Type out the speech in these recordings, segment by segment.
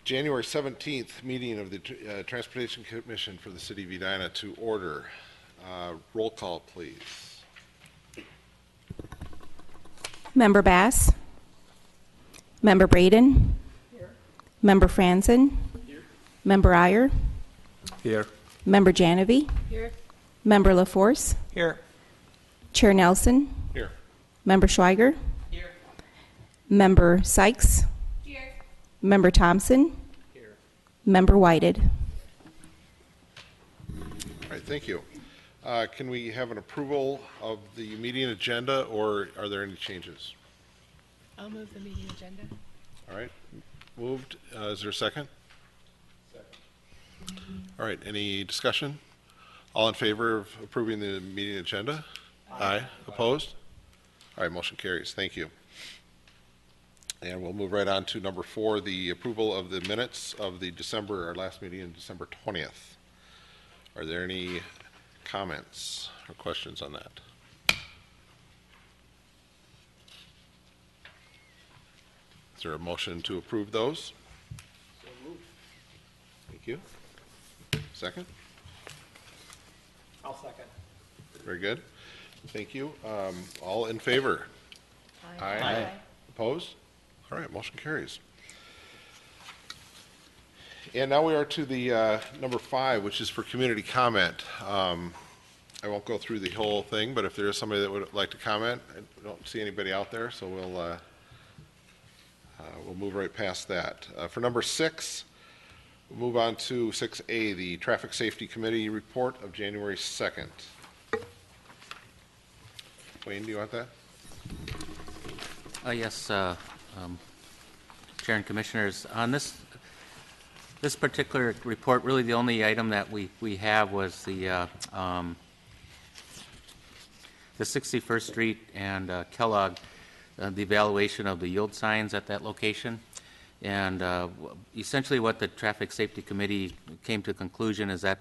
January 17th meeting of the Transportation Commission for the City of Edina to order. Roll call, please. Member Bass. Member Braden. Here. Member Franzen. Here. Member Iyer. Here. Member Janovi. Here. Member LaForce. Here. Chair Nelson. Here. Member Schweiger. Here. Member Sykes. Here. Member Thompson. Here. Member Whited. All right, thank you. Can we have an approval of the meeting agenda, or are there any changes? I'll move the meeting agenda. All right, moved. Is there a second? Second. All right, any discussion? All in favor of approving the meeting agenda? Aye. Opposed? All right, motion carries. Thank you. And we'll move right on to number 4, the approval of the minutes of the our last meeting on December 20th. Are there any comments or questions on that? Is there a motion to approve those? So moved. Thank you. Second? I'll second. Very good. Thank you. All in favor? Aye. Aye. Opposed? All right, motion carries. And now we are to the number 5, which is for community comment. I won't go through the whole thing, but if there is somebody that would like to comment, I don't see anybody out there, so we'll move right past that. For number 6, we'll move on to 6A, the Traffic Safety Committee report of January 2nd. Wayne, do you want that? Yes, Chair and Commissioners. On this particular report, really the only item that we have was the 61st Street and Kellogg, the evaluation of the yield signs at that location. And essentially what the Traffic Safety Committee came to a conclusion is that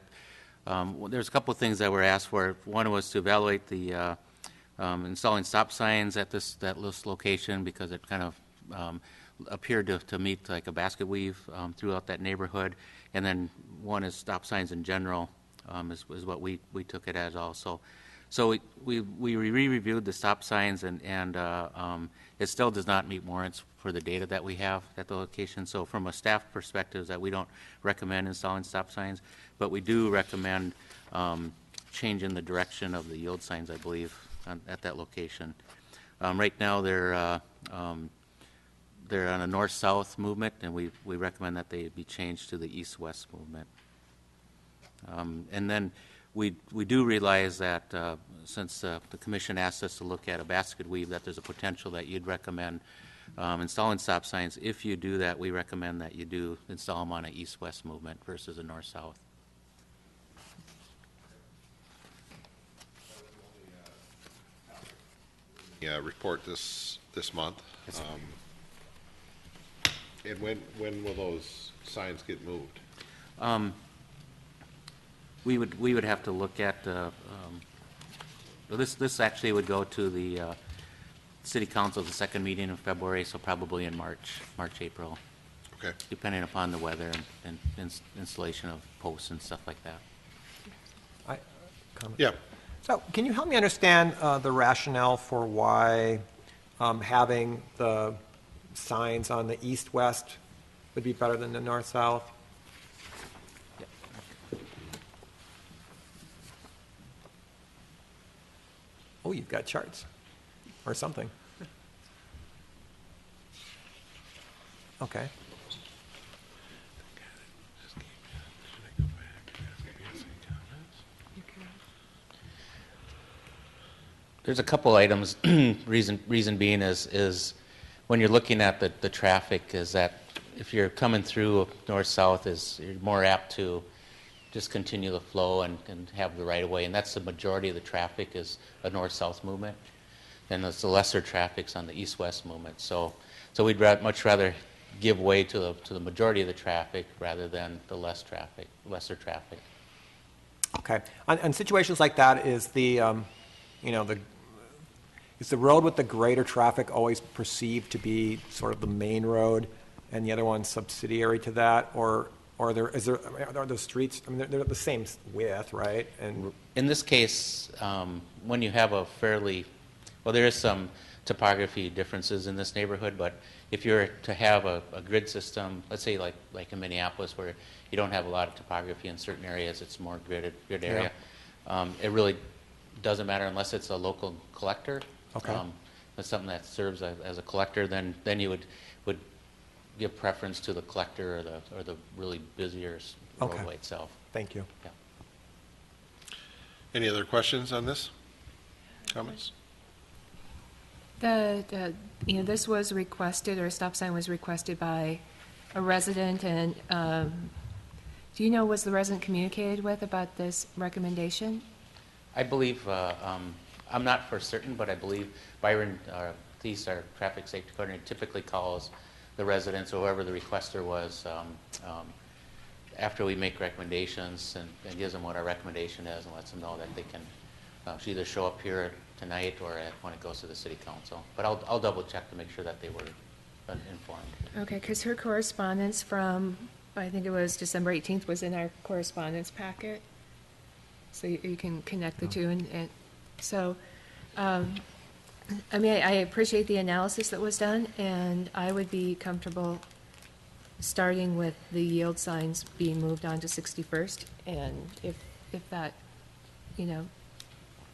there's a couple of things that were asked for. One was to evaluate the installing stop signs at this location, because it kind of appeared to meet like a basket weave throughout that neighborhood. And then one is stop signs in general is what we took it as also. So we re-reviewed the stop signs, and it still does not meet warrants for the data that we have at the location. So from a staff perspective, that we don't recommend installing stop signs, but we do recommend changing the direction of the yield signs, I believe, at that location. Right now they're on a north-south movement, and we recommend that they be changed to the east-west movement. And then we do realize that since the Commission asked us to look at a basket weave, that there's a potential that you'd recommend installing stop signs. If you do that, we recommend that you do install them on an east-west movement versus a north-south. Yeah, report this month. Yes, And when will those signs get moved? We would have to look at this actually would go to the City Council, the second meeting in February, so probably in March, April. Okay. Depending upon the weather and installation of posts and stuff like that. Yeah. So can you help me understand the rationale for why having the signs on the east-west would be better than the north-south? Yep. Oh, you've got charts or something. Okay. There's a couple items. reason being is when you're looking at the traffic, is that if you're coming through north-south, you're more apt to just continue the flow and have the right-of-way, and that's the majority of the traffic is a north-south movement, and it's the lesser traffic's on the east-west movement. So we'd much rather give way to the majority of the traffic rather than the lesser traffic. Okay. On situations like that, is is the road with the greater traffic always perceived to be sort of the main road and the other one's subsidiary to that, or are the streets, I mean, they're the same width, right? And In this case, when you have a well, there is some topography differences in this neighborhood, but if you're to have a grid system, let's say like in Minneapolis, where you don't have a lot of topography in certain areas, it's more grid area. It really doesn't matter unless it's a local collector. Okay. If it's something that serves as a collector, then you would give preference to the collector or the really busier Okay. roadway itself. thank you. Yeah. Any other questions on this? Comments? This was requested, or a stop sign was requested by a resident, and do you know, was the resident communicated with about this recommendation? I believe, I'm not for certain, but I believe Byron, Thies, our traffic safety coordinator, typically calls the residents or whoever the requester was after we make recommendations and gives them what our recommendation is and lets them know that they can either show up here tonight or when it goes to the city council. But I'll double check to make sure that they were informed. Okay, because her correspondence from, I think it was December 18th, was in our correspondence packet. So you can connect the two. And so, I mean, I appreciate the analysis that was done, and I would be comfortable starting with the yield signs being moved on to 61st. And if that,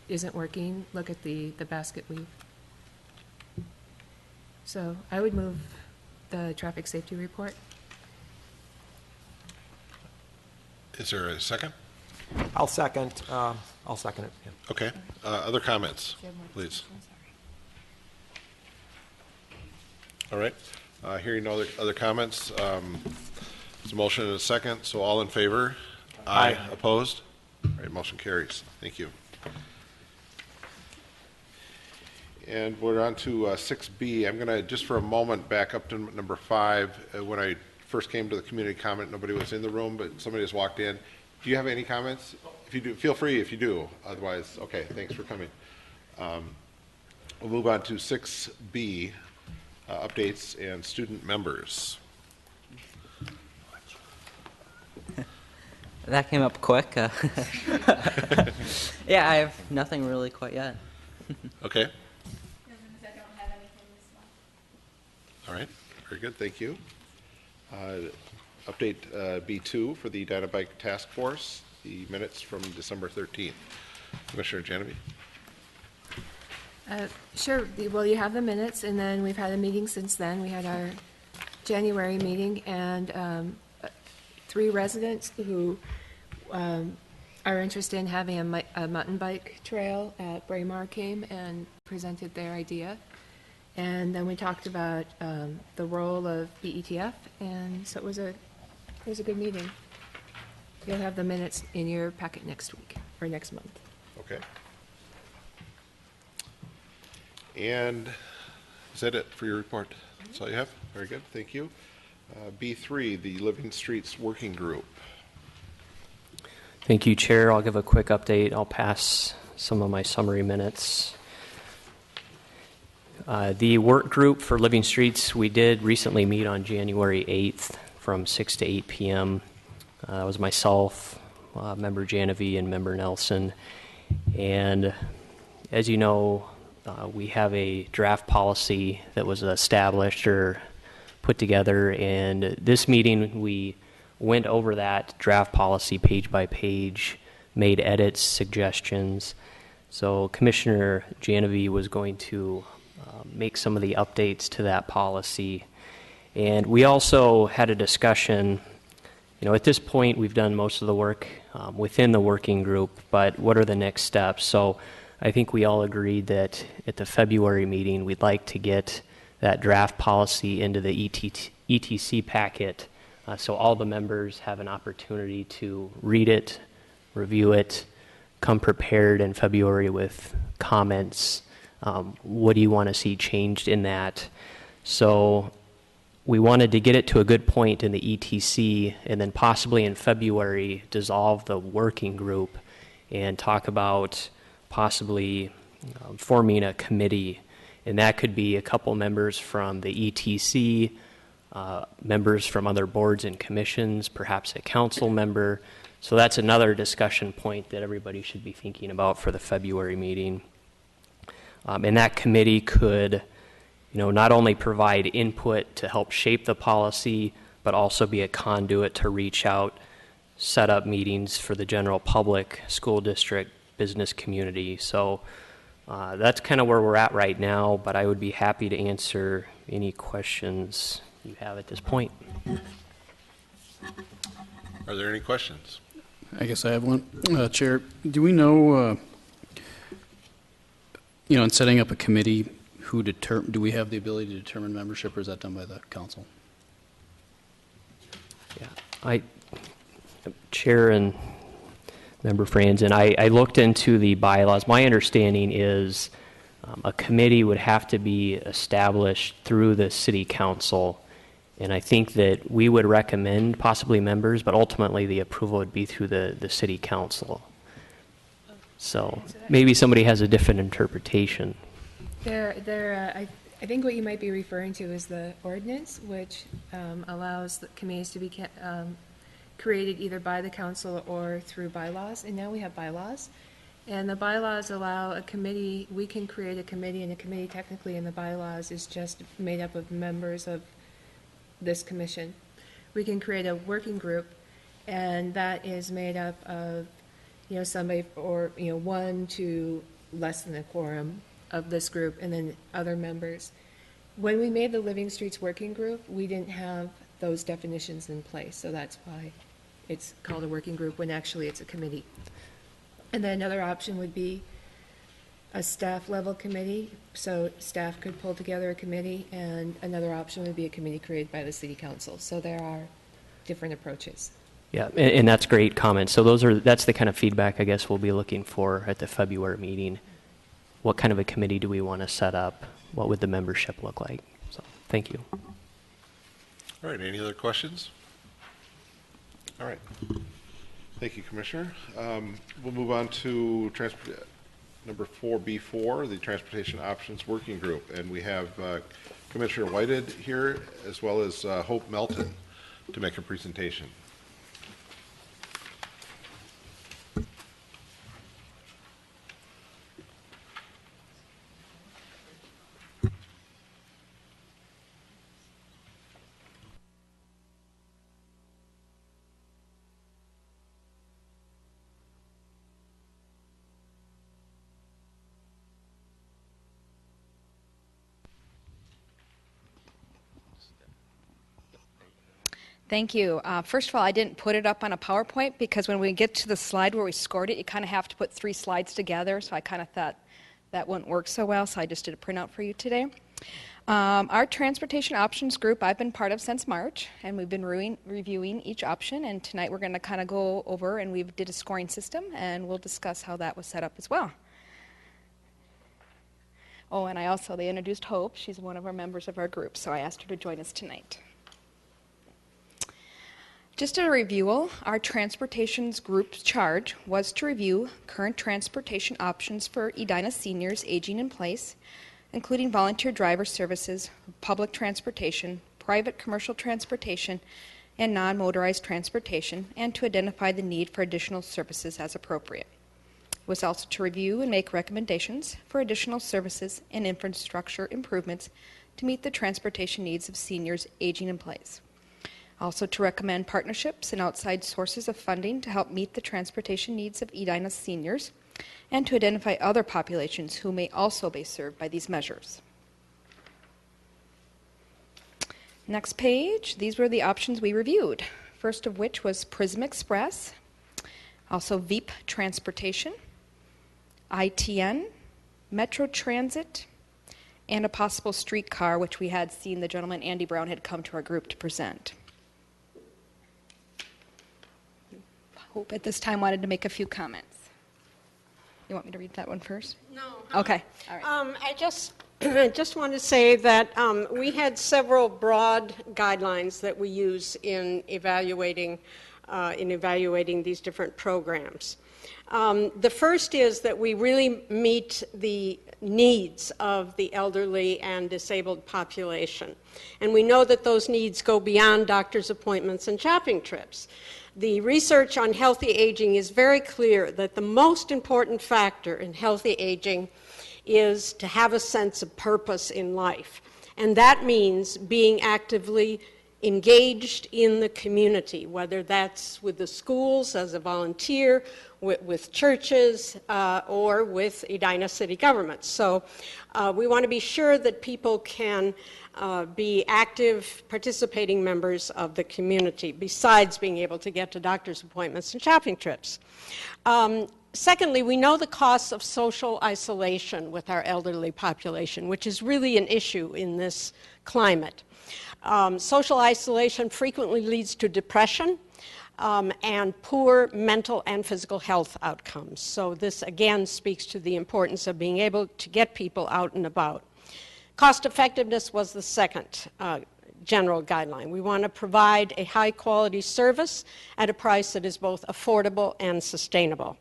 isn't working, look at the basket weave. So I would move the traffic safety report. Is there a second? I'll second it, yeah. Okay. Other comments, please? All right. Hearing no other comments, there's a motion and a second, so all in favor? Aye. Opposed? All right, motion carries. Thank you. And we're on to 6B. I'm going to, just for a moment, back up to number 5. When I first came to the community comment, nobody was in the room, but somebody just walked in. Do you have any comments? If you do, feel free if you do. Otherwise, okay, thanks for coming. We'll move on to 6B, updates and student members. That came up quick. Yeah, I have nothing really quite yet. Okay. All right, very good, thank you. Update B2 for the Edina Bike Task Force, the minutes from December 13th. Commissioner Genevieve. Sure. Well, you have the minutes, and then we've had a meeting since then. We had our January meeting, and 3 residents who are interested in having a mountain bike trail at Braemar came and presented their idea. And then we talked about the role of BETF, and so it was a good meeting. You'll have the minutes in your packet next week, or next month. Okay. And is that it for your report? That's all you have? Very good, thank you. B3, the Living Streets Working Group. Thank you, Chair. I'll give a quick update. I'll pass some of my summary minutes. The work group for Living Streets, we did recently meet on January 8th from 6 to 8 p.m. It was myself, Member Genevieve, and Member Nelson. And as you know, we have a draft policy that was established or put together, and this meeting we went over that draft policy page by page, made edits, suggestions. So Commissioner Genevieve was going to make some of the updates to that policy. And we also had a discussion, at this point we've done most of the work within the working group, but what are the next steps? So I think we all agreed that at the February meeting we'd like to get that draft policy into the ETC packet so all the members have an opportunity to read it, review it, come prepared in February with comments. What do you want to see changed in that? So we wanted to get it to a good point in the ETC, and then possibly in February dissolve the working group and talk about possibly forming a committee. And that could be a couple members from the ETC, members from other boards and commissions, perhaps a council member. So that's another discussion point that everybody should be thinking about for the February meeting. And that committee could, not only provide input to help shape the policy, but also be a conduit to reach out, set up meetings for the general public, school district, business community. So that's kind of where we're at right now, but I would be happy to answer any questions you have at this point. Are there any questions? I guess I have one. Chair, do we know, in setting up a committee, do we have the ability to determine membership, or is that done by the council? Yeah, Chair and Member Franzen, I looked into the bylaws. My understanding is a committee would have to be established through the city council. And I think that we would recommend possibly members, but ultimately the approval would be through the city council. So maybe somebody has a different interpretation. I think what you might be referring to is the ordinance, which allows the committees to be created either by the council or through bylaws. And now we have bylaws. And the bylaws allow a committee, we can create a committee, and a committee technically in the bylaws is just made up of members of this commission. We can create a working group, and that is made up of, somebody, or, 1 to less than a quorum of this group, and then other members. When we made the Living Streets Working Group, we didn't have those definitions in place, so that's why it's called a working group when actually it's a committee. And then another option would be a staff level committee, so staff could pull together a committee, and another option would be a committee created by the city council. So there are different approaches. Yeah, and that's great comments. So that's the kind of feedback I guess we'll be looking for at the February meeting. What kind of a committee do we want to set up? What would the membership look like? So thank you. All right, any other questions? All right. Thank you, Commissioner. We'll move on to number 4B4, the Transportation Options Working Group. And we have Commissioner Whited here, as well as Hope Melton, to make a presentation. Thank you. First of all, I didn't put it up on a PowerPoint because when we get to the slide where we scored it, you kind of have to put 3 slides together, so I kind of thought that wouldn't work so well, so I just did a printout for you today. Our Transportation Options Group I've been part of since March, and we've been reviewing each option, and tonight we're going to kind of go over, and we did a scoring system, and we'll discuss how that was set up as well. Oh, and they introduced Hope. She's one of our members of our group, so I asked her to join us tonight. Just a review, our transportations group's charge was to review current transportation options for Edina seniors aging in place, including volunteer driver services, public transportation, private commercial transportation, and non-motorized transportation, and to identify the need for additional services as appropriate. It was also to review and make recommendations for additional services and infrastructure improvements to meet the transportation needs of seniors aging in place. Also to recommend partnerships and outside sources of funding to help meet the transportation needs of Edina seniors, and to identify other populations who may also be served by these measures. Next page, these were the options we reviewed. First of which was Prism Express, also VEEP Transportation, ITN, Metro Transit, and a possible streetcar, which we had seen the gentleman Andy Brown had come to our group to present. Hope at this time wanted to make a few comments. You want me to read that one first? No. Okay. All right. I just want to say that we had several broad guidelines that we use in evaluating these different programs. The first is that we really meet the needs of the elderly and disabled population. And we know that those needs go beyond doctor's appointments and shopping trips. The research on healthy aging is very clear that the most important factor in healthy aging is to have a sense of purpose in life. And that means being actively engaged in the community, whether that's with the schools as a volunteer, with churches, or with Edina city government. So we want to be sure that people can be active, participating members of the community, besides being able to get to doctor's appointments and shopping trips. Secondly, we know the costs of social isolation with our elderly population, which is really an issue in this climate. Social isolation frequently leads to depression and poor mental and physical health outcomes. So this again speaks to the importance of being able to get people out and about. Cost effectiveness was the second general guideline. We want to provide a high quality service at a price that is both affordable and sustainable.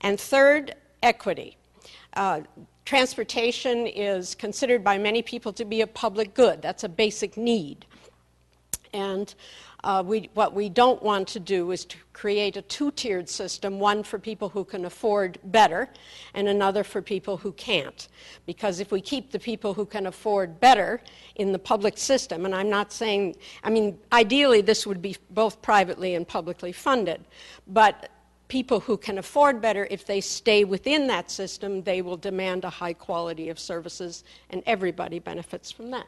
And third, equity. Transportation is considered by many people to be a public good. That's a basic need. And what we don't want to do is to create a two-tiered system, one for people who can afford better and another for people who can't. Because if we keep the people who can afford better in the public system, and I'm not saying, I mean, ideally this would be both privately and publicly funded, but people who can afford better, if they stay within that system, they will demand a high quality of services, and everybody benefits from that.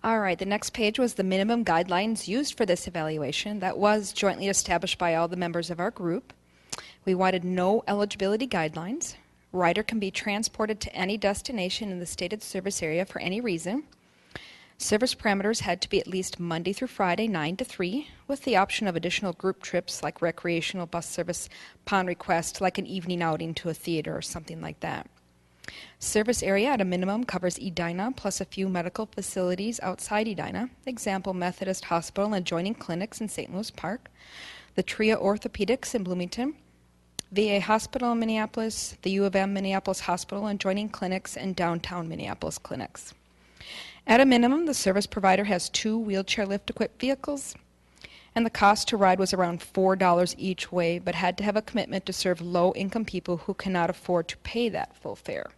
All right, the next page was the minimum guidelines used for this evaluation that was jointly established by all the members of our group. We wanted no eligibility guidelines. Rider can be transported to any destination in the stated service area for any reason. Service parameters had to be at least Monday through Friday, 9 to 3, with the option of additional group trips like recreational bus service upon request, like an evening outing to a theater or something like that. Service area at a minimum covers Edina plus a few medical facilities outside Edina, example Methodist Hospital and adjoining clinics in St. Louis Park, the TRIA Orthopedics in Bloomington, VA Hospital in Minneapolis, the U of M Minneapolis Hospital and adjoining clinics, and downtown Minneapolis clinics. At a minimum, the service provider has 2 wheelchair lift-equipped vehicles, and the cost to ride was around $4 each way, but had to have a commitment to serve low-income people who cannot afford to pay that full fare.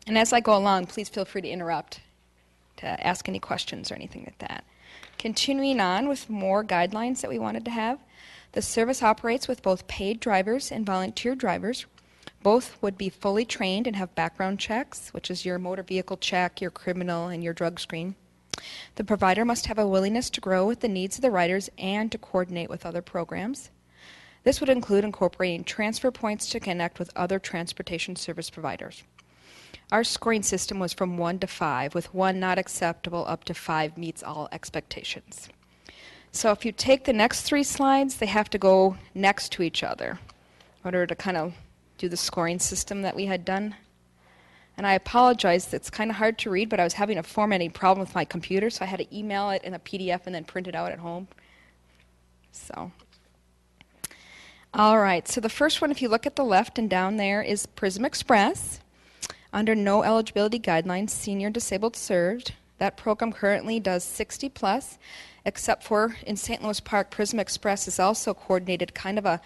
And as I go along, please feel free to interrupt, to ask any questions or anything like that. Continuing on with more guidelines that we wanted to have, the service operates with both paid drivers and volunteer drivers. Both would be fully trained and have background checks, which is your motor vehicle check, your criminal, and your drug screen. The provider must have a willingness to grow with the needs of the riders and to coordinate with other programs. This would include incorporating transfer points to connect with other transportation service providers. Our scoring system was from 1 to 5, with 1 not acceptable up to 5 meets all expectations. So if you take the next 3 slides, they have to go next to each other in order to kind of do the scoring system that we had done. And I apologize, it's kind of hard to read, but I was having a formatting problem with my computer, so I had to email it in a PDF and then print it out at home. So, all right, so the first one, if you look at the left and down there, is Prism Express. Under no eligibility guidelines, senior disabled served. That program currently does 60 plus, except for in St. Louis Park, Prism Express is also coordinated kind of a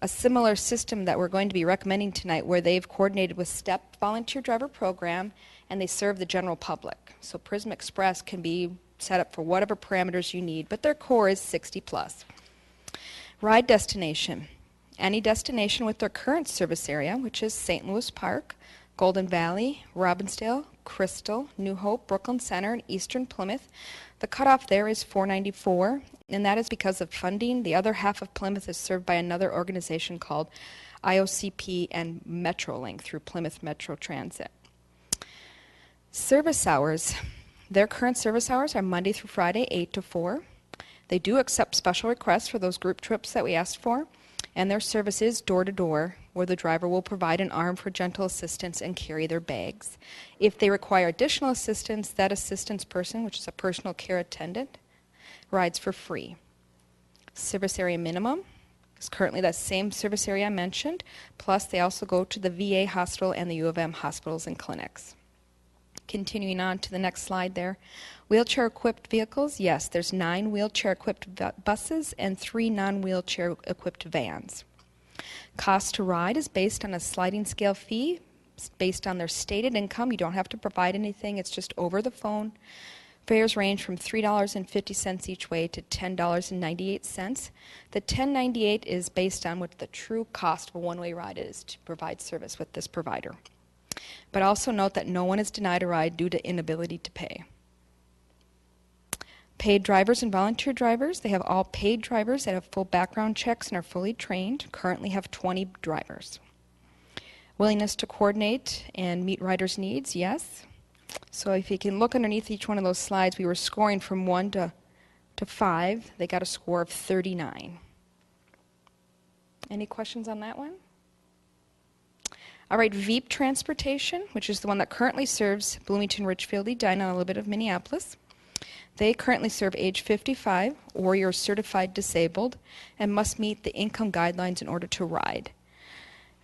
similar system that we're going to be recommending tonight, where they've coordinated with STEP volunteer driver program and they serve the general public. So Prism Express can be set up for whatever parameters you need, but their core is 60 plus. Ride destination. Any destination with their current service area, which is St. Louis Park, Golden Valley, Robbinsdale, Crystal, New Hope, Brooklyn Center, and Eastern Plymouth. The cutoff there is $4.94, and that is because of funding. The other half of Plymouth is served by another organization called IOCP and Metrolink through Plymouth Metro Transit. Service hours. Their current service hours are Monday through Friday, 8 to 4. They do accept special requests for those group trips that we asked for, and their service is door-to-door, where the driver will provide an arm for gentle assistance and carry their bags. If they require additional assistance, that assistance person, which is a personal care attendant, rides for free. Service area minimum is currently that same service area I mentioned, plus they also go to the VA hospital and the U of M hospitals and clinics. Continuing on to the next slide there. Wheelchair-equipped vehicles, yes, there's 9 wheelchair-equipped buses and 3 non-wheelchair-equipped vans. Cost to ride is based on a sliding scale fee. It's based on their stated income. You don't have to provide anything. It's just over the phone. Fares range from $3.50 each way to $10.98. The $10.98 is based on what the true cost of a one-way ride is to provide service with this provider. But also note that no one is denied a ride due to inability to pay. Paid drivers and volunteer drivers, they have all paid drivers that have full background checks and are fully trained, currently have 20 drivers. Willingness to coordinate and meet riders' needs, yes. So if you can look underneath each one of those slides, we were scoring from 1 to 5. They got a score of 39. Any questions on that one? All right, VEEP Transportation, which is the one that currently serves Bloomington, Richfield, Edina, and a little bit of Minneapolis. They currently serve age 55 or you're certified disabled and must meet the income guidelines in order to ride.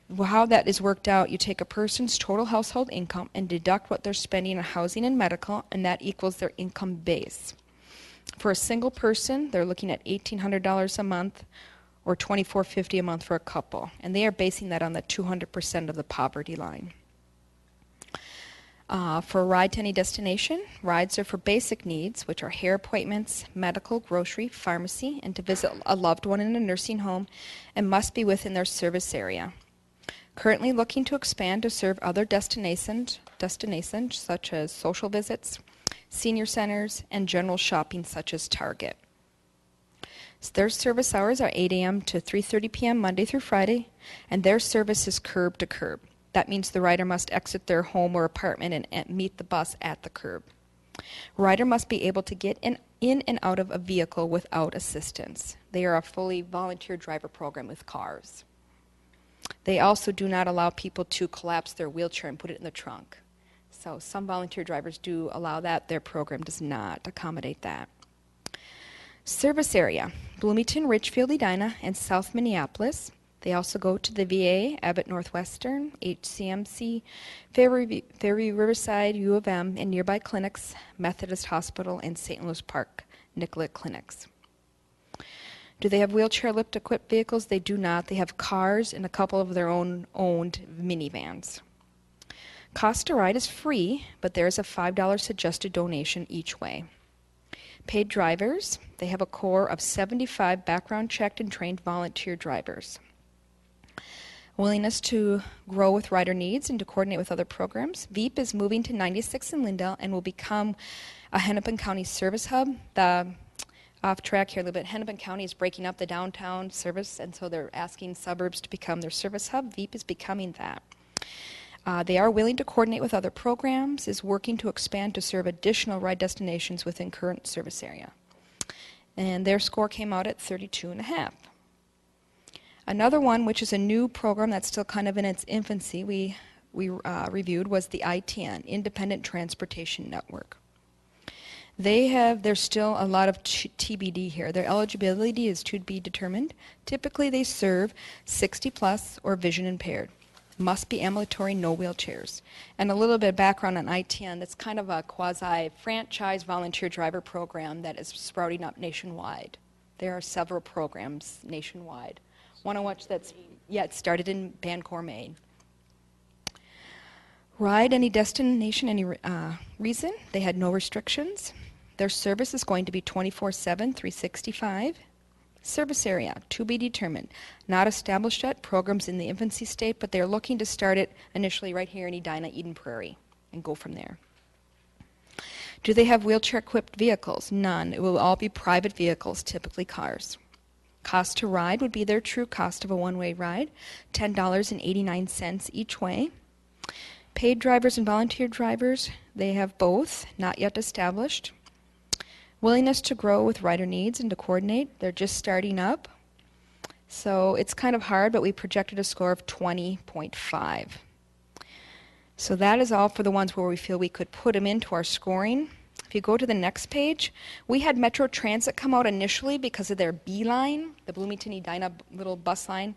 Well, how that is worked out, you take a person's total household income and deduct what they're spending on housing and medical, and that equals their income base. For a single person, they're looking at $1,800 a month or $2,450 a month for a couple, and they are basing that on the 200% of the poverty line. For a ride to any destination, rides are for basic needs, which are hair appointments, medical, grocery, pharmacy, and to visit a loved one in a nursing home, and must be within their service area. Currently looking to expand to serve other destinations such as social visits, senior centers, and general shopping such as Target. So their service hours are 8 a.m. to 3:30 p.m. Monday through Friday, and their service is curb to curb. That means the rider must exit their home or apartment and meet the bus at the curb. Rider must be able to get in and out of a vehicle without assistance. They are a fully volunteer driver program with cars. They also do not allow people to collapse their wheelchair and put it in the trunk. So some volunteer drivers do allow that. Their program does not accommodate that. Service area, Bloomington, Richfield, Edina, and South Minneapolis. They also go to the VA, Abbott Northwestern, HCMC, Fairview Riverside, U of M, and nearby clinics, Methodist Hospital, and St. Louis Park, Nicollet Clinics. Do they have wheelchair-lift-equipped vehicles? They do not. They have cars and a couple of their own owned minivans. Cost to ride is free, but there is a $5 suggested donation each way. Paid drivers, they have a core of 75 background-checked and trained volunteer drivers. Willingness to grow with rider needs and to coordinate with other programs. VEEP is moving to 96 in Lindale and will become a Hennepin County service hub. Off track here a little bit, Hennepin County is breaking up the downtown service, and so they're asking suburbs to become their service hub. VEEP is becoming that. They are willing to coordinate with other programs, is working to expand to serve additional ride destinations within current service area. And their score came out at 32.5. Another one, which is a new program that's still kind of in its infancy, we reviewed, was the ITN, Independent Transportation Network. There's still a lot of TBD here. Their eligibility is to be determined. Typically, they serve 60 plus or vision impaired. Must be ambulatory, no wheelchairs. And a little bit of background on ITN, that's kind of a quasi-franchise volunteer driver program that is sprouting up nationwide. There are several programs nationwide. One of which it started in Bangor, Maine. Ride any destination, any reason. They had no restrictions. Their service is going to be 24/7, 365. Service area, to be determined. Not established yet. Programs in the infancy state, but they're looking to start it initially right here in Edina, Eden Prairie, and go from there. Do they have wheelchair-equipped vehicles? None. It will all be private vehicles, typically cars. Cost to ride would be their true cost of a one-way ride, $10.89 each way. Paid drivers and volunteer drivers, they have both, not yet established. Willingness to grow with rider needs and to coordinate, they're just starting up. So it's kind of hard, but we projected a score of 20.5. So that is all for the ones where we feel we could put them into our scoring. If If you go to the next page, we had Metro Transit come out initially because of their B line, the Bloomington Edina little bus line.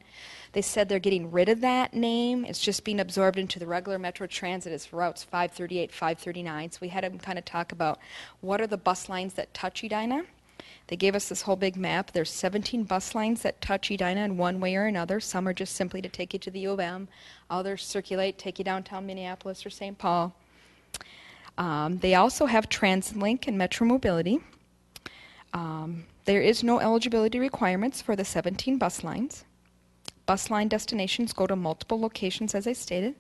They said they're getting rid of that name. It's just being absorbed into the regular Metro Transit as routes 538, 539. So we had them kind of talk about what are the bus lines that touch Edina. They gave us this whole big map. There's 17 bus lines that touch Edina in one way or another. Some are just simply to take you to the U of M. Others circulate, take you downtown Minneapolis or St. Paul. They also have TransLink and Metro Mobility. There is no eligibility requirements for the 17 bus lines. Bus line destinations go to multiple locations, as I stated.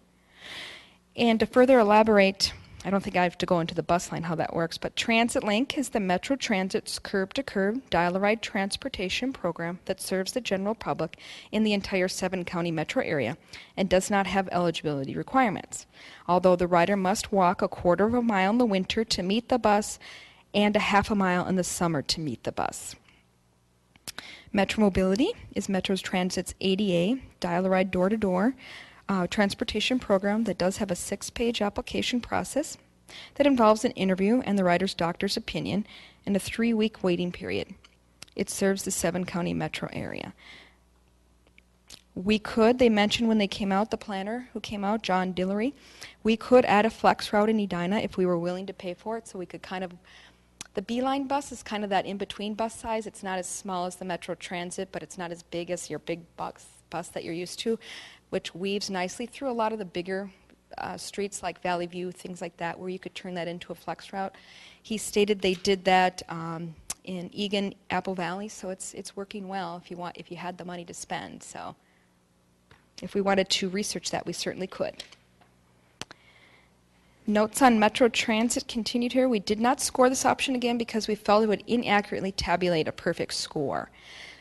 And to further elaborate, I don't think I have to go into the bus line how that works, but TransitLink is the Metro Transit's curb-to-curb dial-a-ride transportation program that serves the general public in the entire 7-county metro area and does not have eligibility requirements, although the rider must walk a quarter of a mile in the winter to meet the bus and a half a mile in the summer to meet the bus. Metro Mobility is Metro Transit's ADA, dial-a-ride door-to-door transportation program that does have a 6-page application process that involves an interview and the rider's doctor's opinion and a 3-week waiting period. It serves the 7-county metro area. We could, they mentioned when they came out, the planner who came out, John Dillery, we could add a flex route in Edina if we were willing to pay for it, so we could kind of, the B-line bus is kind of that in-between bus size. It's not as small as the Metro Transit, but it's not as big as your big bus that you're used to, which weaves nicely through a lot of the bigger streets like Valley View, things like that, where you could turn that into a flex route. He stated they did that in Eagan, Apple Valley, so it's working well if you had the money to spend. So if we wanted to research that, we certainly could. Notes on Metro Transit continued here. We did not score this option again because we felt it would inaccurately tabulate a perfect score.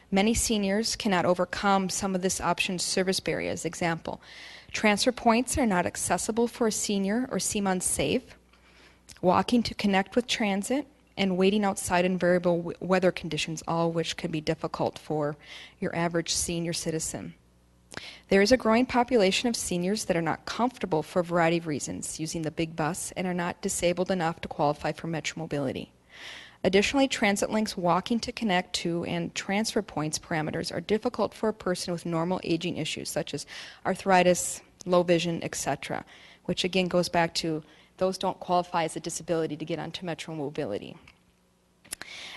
Many seniors cannot overcome some of this option's service barriers. Example, transfer points are not accessible for a senior or seem unsafe. Walking to connect with transit and waiting outside in variable weather conditions, all which can be difficult for your average senior citizen. There is a growing population of seniors that are not comfortable for a variety of reasons using the big bus and are not disabled enough to qualify for Metro Mobility. Additionally, TransitLink's walking to connect to and transfer points parameters are difficult for a person with normal aging issues such as arthritis, low vision, etc., which again goes back to those don't qualify as a disability to get onto Metro Mobility.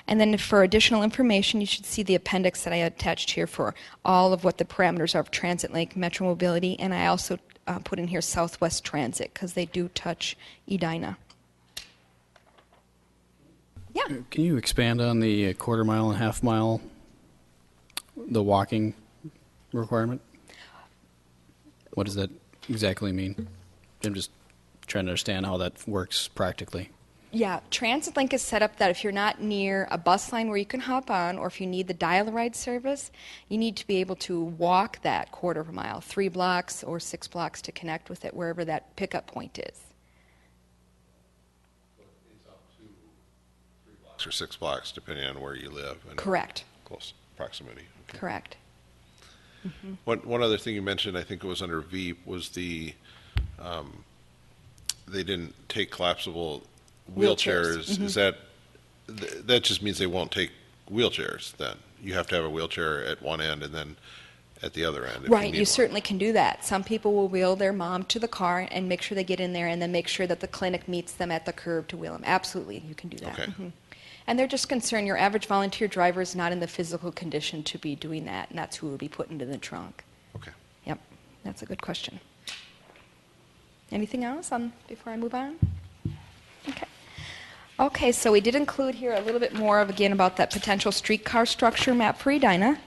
And then for additional information, you should see the appendix that I attached here for all of what the parameters are of TransitLink, Metro Mobility, and I also put in here Southwest Transit because they do touch Edina. Yeah. Can you expand on the quarter mile and half mile, the walking requirement? What does that exactly mean? I'm just trying to understand how that works practically. Yeah, TransitLink is set up that if you're not near a bus line where you can hop on, or if you need the dial-a-ride service, you need to be able to walk that quarter of a mile, 3 blocks or 6 blocks to connect with it wherever that pickup point is. It's up to 3 blocks or 6 blocks, depending on where you live. And Correct. close proximity. Okay. Correct. One other thing you mentioned, I think it was under VEEP, was the they didn't take collapsible wheelchairs. Is that just means they won't take wheelchairs then? You have to have a wheelchair at one end and then at the other end. Right, you certainly can do that. Some people will wheel their mom to the car and make sure they get in there and then make sure that the clinic meets them at the curb to wheel them. Absolutely, you can do that. Okay. And they're just concerned your average volunteer driver is not in the physical condition to be doing that, and that's who will be put into the trunk. Okay. Yep, that's a good question. Anything else before I move on? Okay. Okay, so we did include here a little bit more again, about that potential streetcar structure map for Edina.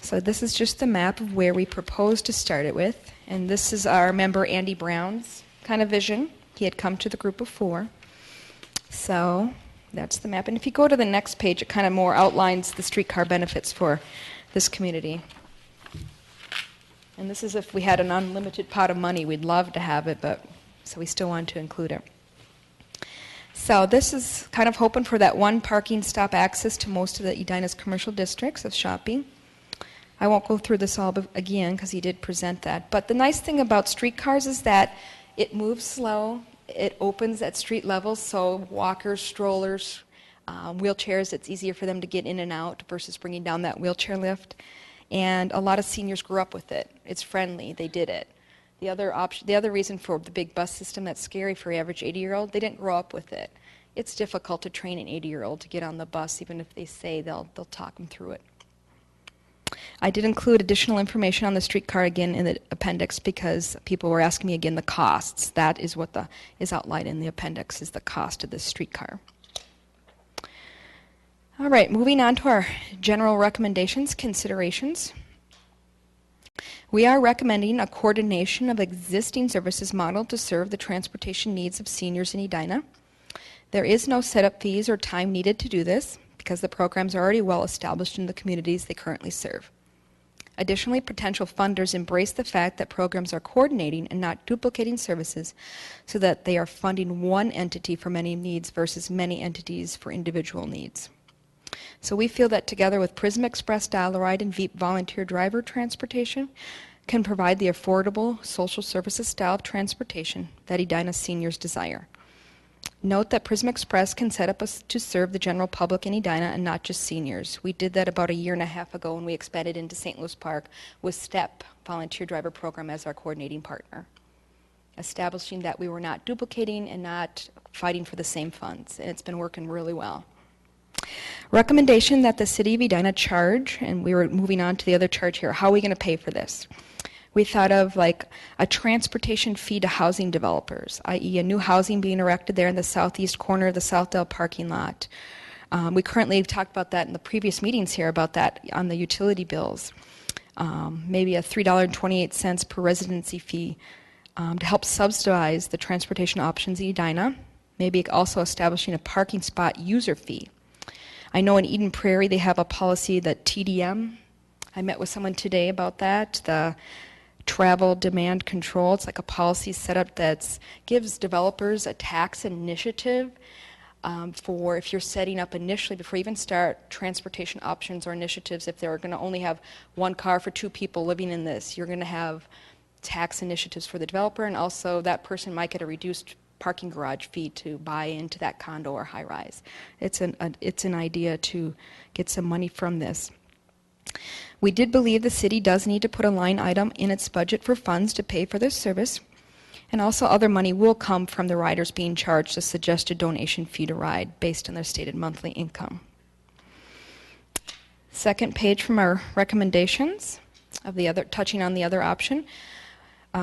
So this is just the map of where we propose to start it with. And this is our member Andy Brown's kind of vision. He had come to the group before. So that's the map. And if you go to the next page, it kind of more outlines the streetcar benefits for this community. And this is if we had an unlimited pot of money, we'd love to have it, but so we still want to include it. So this is kind of hoping for that one parking stop access to most of the Edina's commercial districts of shopping. I won't go through this all again because he did present that. But the nice thing about streetcars is that it moves slow, It opens at street level, so walkers, strollers, wheelchairs, it's easier for them to get in and out versus bringing down that wheelchair lift. And a lot of seniors grew up with it. It's friendly. They did it. The other reason for the big bus system that's scary for your average 80-year-old, they didn't grow up with it. It's difficult to train an 80-year-old to get on the bus, even if they say they'll talk them through it. I did include additional information on the streetcar again in the appendix because people were asking me again the costs. That is what is outlined in the appendix, is the cost of this streetcar. All right, moving on to our general recommendations, considerations. We are recommending a coordination of existing services model to serve the transportation needs of seniors in Edina. There is no setup fees or time needed to do this because the programs are already well established in the communities they currently serve. Additionally, potential funders embrace the fact that programs are coordinating and not duplicating services so that they are funding one entity for many needs versus many entities for individual needs. So we feel that together with Prism Express Dial-A-Ride and VEEP Volunteer Driver Transportation can provide the affordable social services style of transportation that Edina seniors desire. Note that Prism Express can set up to serve the general public in Edina and not just seniors. We did that about a year and a half ago when we expanded into St. Louis Park with STEP Volunteer Driver Program as our coordinating partner, establishing that we were not duplicating and not fighting for the same funds, and it's been working really well. Recommendation that the City of Edina charge, and we were moving on to the other charge here, how are we going to pay for this? We thought of like a transportation fee to housing developers, i.e. a new housing being erected there in the southeast corner of the Southdale parking lot. We currently talked about that in the previous meetings here, about that on the utility bills. Maybe a $3.28 per residency fee to help subsidize the transportation options in Edina. Maybe also establishing a parking spot user fee. I know in Eden Prairie they have a policy that TDM, I met with someone today about that, the travel demand control. It's like a policy set up that gives developers a tax initiative for if you're setting up initially, before you even start transportation options or initiatives, if they're going to only have one car for 2 people living in this, you're going to have tax initiatives for the developer, and also that person might get a reduced parking garage fee to buy into that condo or high rise. It's an idea to get some money from this. We did believe the city does need to put a line item in its budget for funds to pay for this service, and also other money will come from the riders being charged a suggested donation fee to ride based on their stated monthly income. Second page from our recommendations of the other, touching on the other option.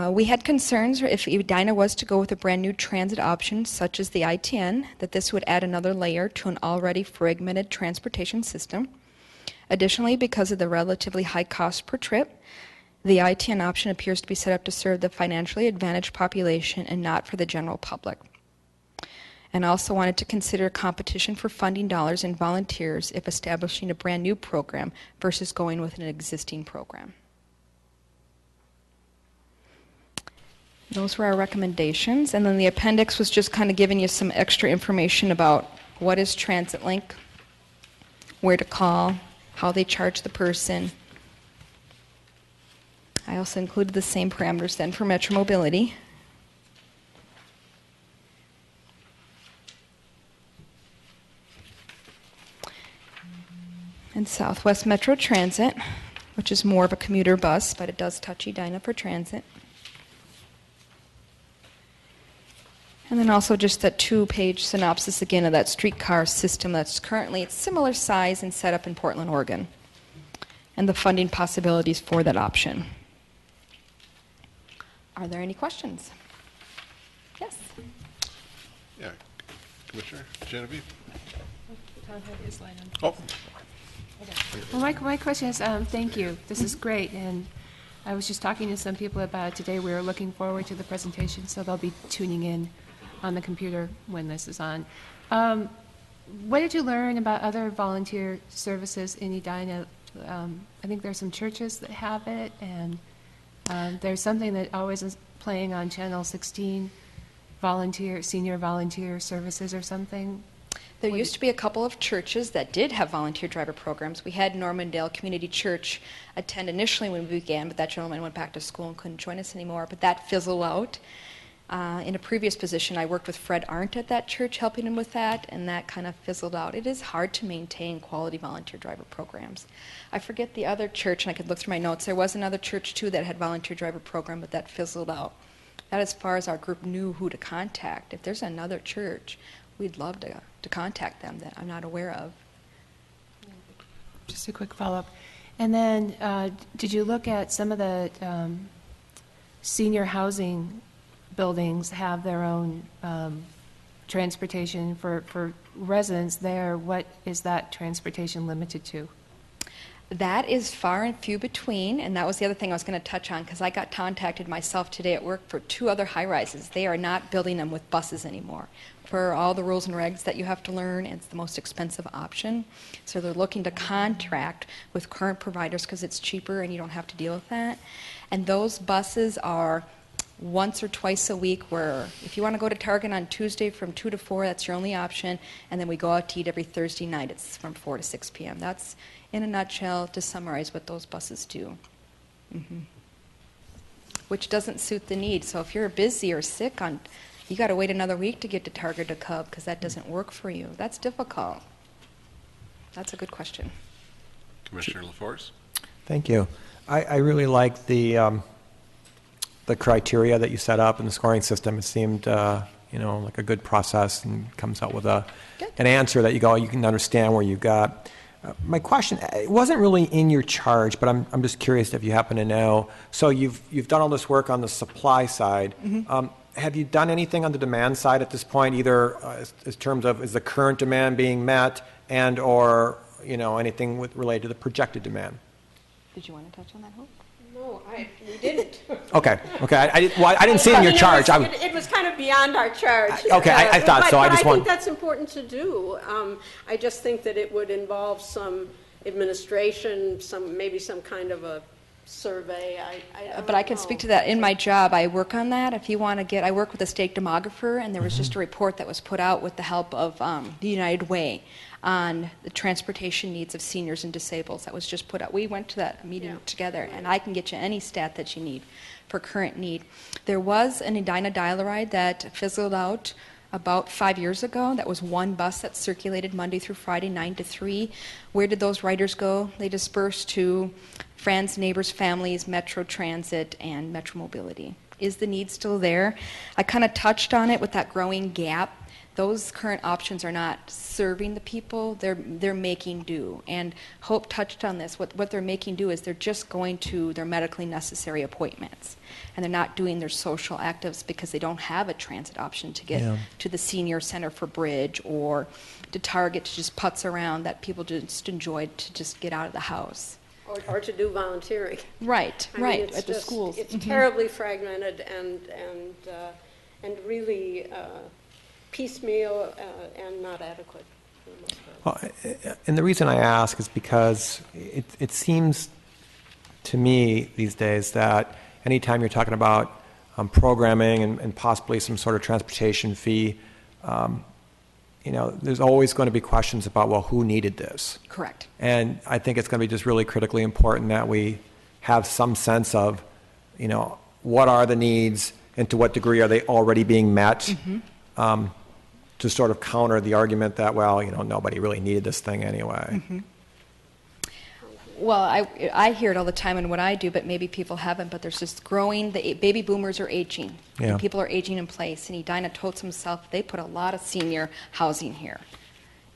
We had concerns if Edina was to go with a brand new transit option such as the ITN, that this would add another layer to an already fragmented transportation system. Additionally, because of the relatively high cost per trip, the ITN option appears to be set up to serve the financially advantaged population and not for the general public. And also wanted to consider competition for funding dollars and volunteers if establishing a brand new program versus going with an existing program. Those were our recommendations, and then the appendix was just kind of giving you some extra information about what is TransitLink, where to call, how they charge the person. I also included the same parameters then for Metro Mobility. And Southwest Metro Transit, which is more of a commuter bus, but it does touch Edina for transit. And then also just that 2-page synopsis again of that streetcar system that's currently similar size and set up in Portland, Oregon, and the funding possibilities for that option. Are there any questions? Yes? Yeah. Commissioner Genevieve? Tom had his line on. Oh, Well, my question is, thank you. This is great, and I was just talking to some people about it today. We were looking forward to the presentation, so they'll be tuning in on the computer when this is on. What did you learn about other volunteer services in Edina? I think there's some churches that have it, and there's something that always is playing on Channel 16, senior volunteer services or something. There used to be a couple of churches that did have volunteer driver programs. We had Normandale Community Church attend initially when we began, but that gentleman went back to school and couldn't join us anymore, but that fizzled out. In a previous position, I worked with Fred Arndt at that church, helping him with that, and that kind of fizzled out. It is hard to maintain quality volunteer driver programs. I forget the other church, and I could look through my notes. There was another church, too, that had volunteer driver program, but that fizzled out. That as far as our group knew who to contact. If there's another church, we'd love to contact them that I'm not aware of. Just a quick follow-up. And then, did you look at some of the senior housing buildings have their own transportation for residents there? What is that transportation limited to? That is far and few between, and that was the other thing I was going to touch on, because I got contacted myself today at work for 2 other high-rises. They are not building them with buses anymore. For all the rules and regs that you have to learn, it's the most expensive option. So they're looking to contract with current providers because it's cheaper and you don't have to deal with that. And those buses are once or twice a week, where if you want to go to Target on Tuesday from 2 to 4, that's your only option, and then we go out to eat every Thursday night. It's from 4 to 6 p.m. That's, in a nutshell, to summarize what those buses do. Which doesn't suit the need. So if you're busy or sick, you got to wait another week to get to Target or Cub because that doesn't work for you. That's difficult. That's a good question. Commissioner LaForce? Thank you. I really like the criteria that you set up in the scoring system. It seemed, like a good process, and comes out with an answer that you can understand where you got. My question, it wasn't really in your charge, but I'm just curious if you happen to know. So you've done all this work on the supply side. Have you done anything on the demand side at this point, either in terms of is the current demand being met, and or anything related to the projected demand? Did you want to touch on that, Hope? No, we didn't. Okay. I didn't see it in your charge. It was kind of beyond our charge. Okay, I thought so. I think that's important to do. I just think that it would involve some administration, maybe some kind of a survey. But I can speak to that. In my job, I work on that. If you want to I work with a state demographer, and there was just a report that was put out with the help of the United Way on the transportation needs of seniors and disabled. That was just put out. We went to that meeting together, and I can get you any stat that you need for current need. There was an Edina dial-a-ride that fizzled out about 5 years ago. That was one bus that circulated Monday through Friday, 9 to 3. Where did those riders go? They dispersed to friends, neighbors, families, Metro Transit, and Metro Mobility. Is the need still there? I kind of touched on it with that growing gap. Those current options are not serving the people. They're making do. And Hope touched on this. What they're making do is they're just going to their medically necessary appointments. And they're not doing their social actives because they don't have a transit option to get to the senior center for Bridge or to Target to just putz around that people just enjoy to just get out of the house. Or to do volunteering. Right, I mean, at the schools. It's terribly fragmented and really piecemeal and not adequate. Well, and the reason I ask is because it seems to me these days that anytime you're talking about programming and possibly some sort of transportation fee, there's always going to be questions about, well, who needed this? Correct. And I think it's going to be just really critically important that we have some sense of, what are the needs and to what degree are they already being met, to sort of counter the argument that, well, nobody really needed this thing anyway. Well, I hear it all the time in what I do, but maybe people haven't, but there's this growing, the baby boomers are aging. Yeah. And people are aging in place. And Edina told himself they put a lot of senior housing here.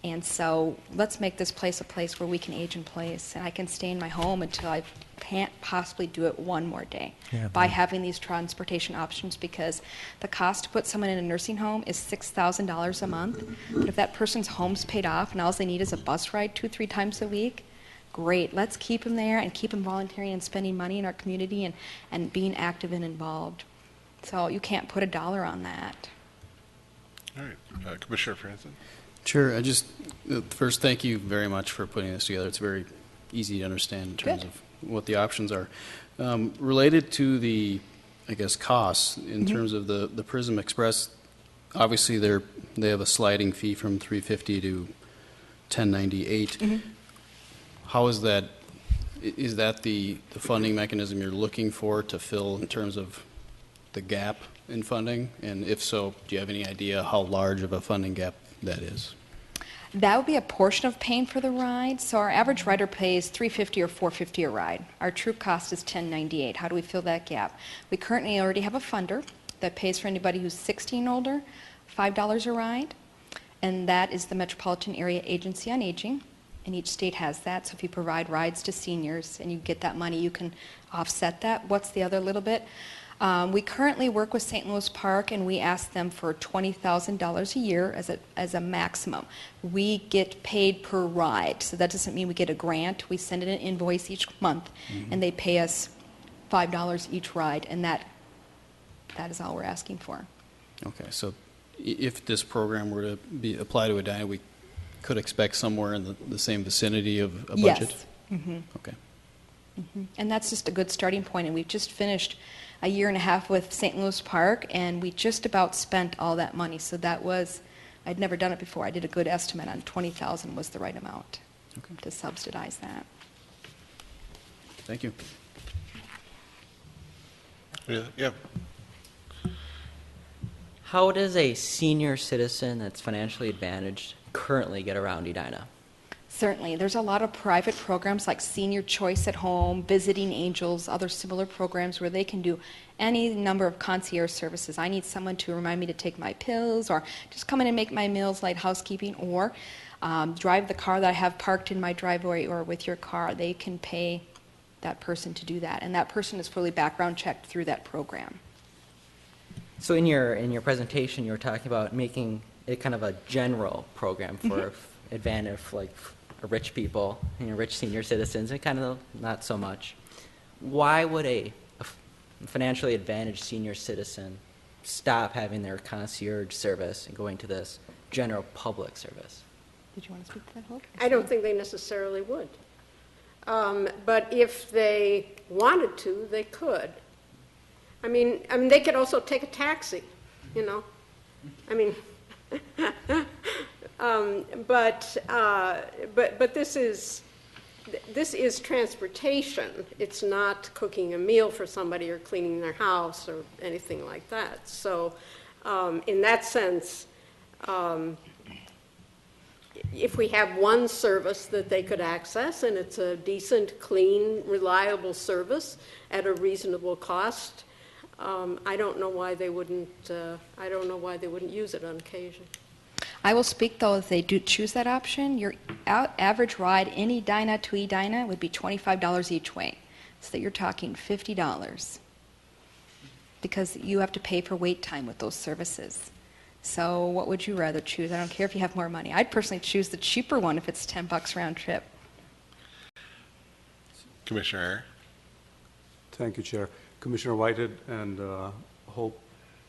And so let's make this place a place where we can age in place. And I can stay in my home until I can't possibly do it one more day by having these transportation options, because the cost to put someone in a nursing home is $6,000 a month. But if that person's home's paid off and all they need is a bus ride 2-3 times a week, great. Let's keep them there and keep them volunteering and spending money in our community and being active and involved. So you can't put a dollar on that. All right. Commissioner Franson? Sure. First, thank you very much for putting this together. It's very easy to understand in terms of what the options are. Related to the, costs in terms of the Prism Express, obviously they have a sliding fee from $350 to $1098. How is that? Is that the funding mechanism you're looking for to fill in terms of the gap in funding? And if so, do you have any idea how large of a funding gap that is? That would be a portion of paying for the ride. So our average rider pays $350 or $450 a ride. Our true cost is $10.98. How do we fill that gap? We currently already have a funder that pays for anybody who's 60 and older, $5 a ride, and that is the Metropolitan Area Agency on Aging, and each state has that. So if you provide rides to seniors and you get that money, you can offset that. What's the other little bit? We currently work with St. Louis Park, and we ask them for $20,000 a year as a maximum. We get paid per ride, so that doesn't mean we get a grant. We send in an invoice each month, and they pay us $5 each ride, and that is all we're asking for. Okay, so if this program were to be applied to Edina, we could expect somewhere in the same vicinity of a budget? Yes. Mm-hmm. Okay. Mm-hmm. And that's just a good starting point, and we've just finished a year and a half with St. Louis Park, and we just about spent all that money. So that was, I'd never done it before. I did a good estimate on $20,000 was the right amount to subsidize that. Thank you. Yeah. How does a senior citizen that's financially advantaged currently get around Edina? Certainly. There's a lot of private programs like Senior Choice at Home, Visiting Angels, other similar programs where they can do any number of concierge services. I need someone to remind me to take my pills, or just come in and make my meals, light housekeeping, or drive the car that I have parked in my driveway or with your car. They can pay that person to do that, and that person is fully background checked through that program. So in your presentation, you were talking about making it kind of a general program for advantage, like rich people, rich senior citizens, and kind of not so much. Why would a financially advantaged senior citizen stop having their concierge service and going to this general public service? Did you want to speak to that, Hope? I don't think they necessarily would. But if they wanted to, they could. I mean, they could also take a taxi, I mean, but this is transportation. It's not cooking a meal for somebody or cleaning their house or anything like that. So, in that sense, if we have one service that they could access and it's a decent, clean, reliable service at a reasonable cost, I don't know why they wouldn't. I don't know why they wouldn't use it on occasion. I will speak, though, if they do choose that option, your average ride in Edina to Edina would be $25 each way. So that you're talking $50 because you have to pay for wait time with those services. So what would you rather choose? I don't care if you have more money. I'd personally choose the cheaper one if it's $10 round trip. Commissioner Ayer. Thank you, Chair. Commissioner Whited and Hope,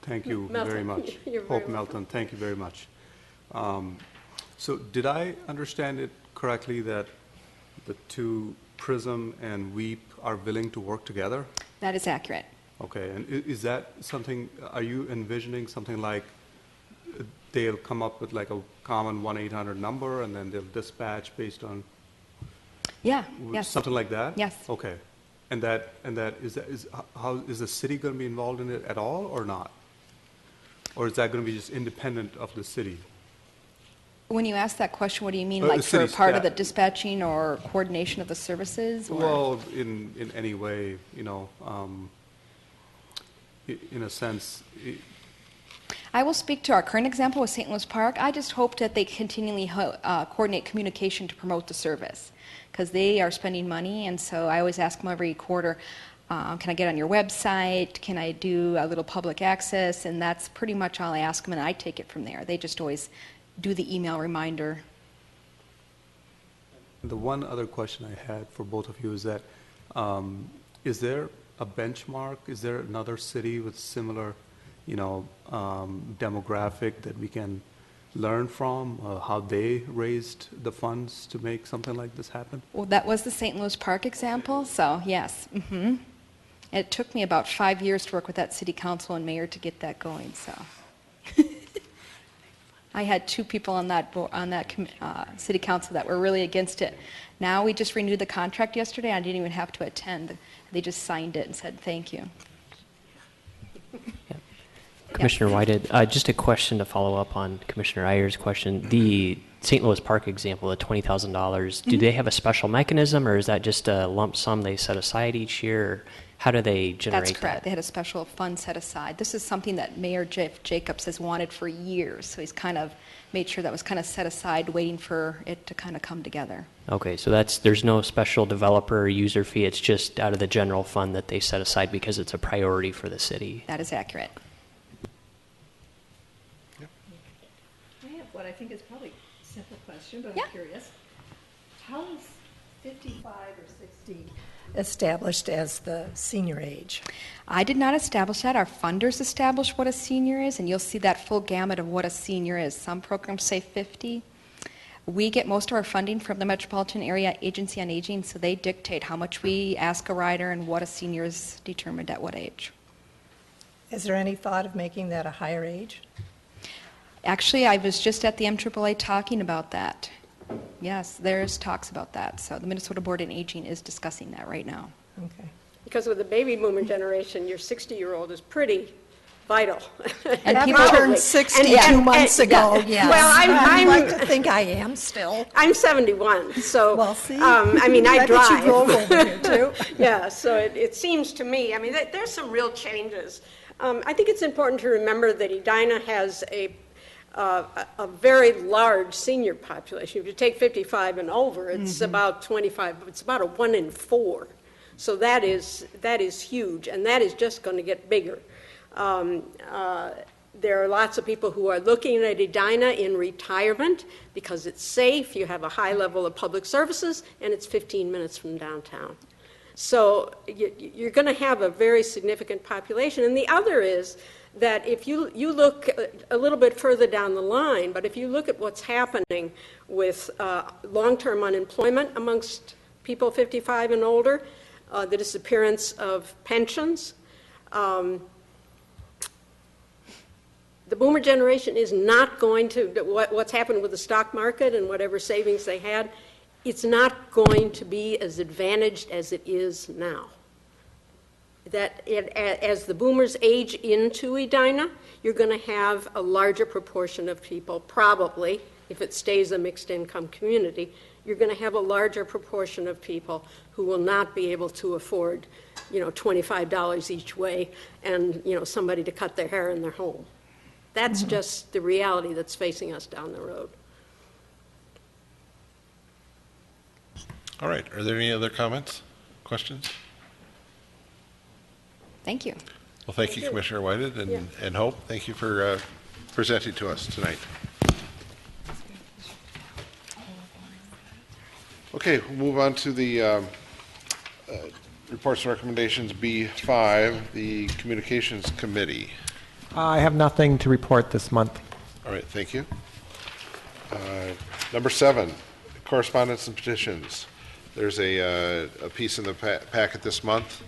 thank you Melton. very much. You're very Hope welcome. Melton, thank you very much. So did I understand it correctly that the two, Prism and VEEP, are willing to work together? That is accurate. Okay, and is that something, are you envisioning something like they'll come up with like a common 1-800 number and then they'll dispatch based on Yeah, yes. something like that? Yes. Okay. And how is the city going to be involved in it at all or not? Or is that going to be just independent of the city? When you ask that question, what do you mean? The Like for city part of the staff. dispatching or coordination of the services? Or? Well, in any way, in a sense. I will speak to our current example with St. Louis Park. I just hope that they continually coordinate communication to promote the service because they are spending money, and so I always ask them every quarter, can I get on your website? Can I do a little public access? And that's pretty much all I ask them, and I take it from there. They just always do the email reminder. The one other question I had for both of you is that, is there a benchmark? Is there another city with similar, demographic that we can learn from, how they raised the funds to make something like this happen? Well, that was the St. Louis Park example, so yes. It took me about 5 years to work with that city council and mayor to get that going, so. I had 2 people on that city council that were really against it. Now we just renewed the contract yesterday. I didn't even have to attend. They just signed it and said thank you. Commissioner Whited, just a question to follow up on Commissioner Ayer's question. The St. Louis Park example, the $20,000, do they have a special mechanism, or is that just a lump sum they set aside each year? Or how do they generate That's correct. that? They had a special fund set aside. This is something that Mayor Jeff Jacobs has wanted for years, so he's kind of made sure that was kind of set aside, waiting for it to kind of come together. Okay, so there's no special developer or user fee. It's just out of the general fund that they set aside because it's a priority for the city. That is accurate. I have what I think is probably a simple question, but Yeah. I'm curious. How is 55 or 60 established as the senior age? I did not establish that. Our funders established what a senior is, and you'll see that full gamut of what a senior is. Some programs say 50. We get most of our funding from the Metropolitan Area Agency on Aging, so they dictate how much we ask a rider and what a senior is determined at what age. Is there any thought of making that a higher age? Actually, I was just at the MAAA talking about that. Yes, there's talks about that. So the Minnesota Board on Aging is discussing that right now. Okay. Because with the baby boomer generation, your 60-year-old is pretty vital. And I people turned 62 months ago, yes. Well, I'd like to think I am still. I'm 71, so, Well, see, I mean, I bet drive. you drove over here, too. Yeah, so it seems to me, I mean, there's some real changes. I think it's important to remember that Edina has a very large senior population. If you take 55 and over, it's about 25, it's about a 1 in 4. So that is huge, and that is just going to get bigger. There are lots of people who are looking at Edina in retirement because it's safe, you have a high level of public services, and it's 15 minutes from downtown. So you're going to have a very significant population. And the other is that if you look a little bit further down the line, but if you look at what's happening with long-term unemployment amongst people 55 and older, the disappearance of pensions, the boomer generation is not going to, what's happened with the stock market and whatever savings they had, it's not going to be as advantaged as it is now. As the boomers age into Edina, you're going to have a larger proportion of people, probably, if it stays a mixed income community, you're going to have a larger proportion of people who will not be able to afford, $25 each way and, somebody to cut their hair in their home. That's just the reality that's facing us down the road. All right. Are there any other comments, questions? Thank you. Well, thank you, Commissioner Whited and Hope. Thank you for presenting to us tonight. Okay, we'll move on to the reports and recommendations B5, the Communications Committee. I have nothing to report this month. All right, thank you. Number 7, correspondence and petitions. There's a piece in the packet this month.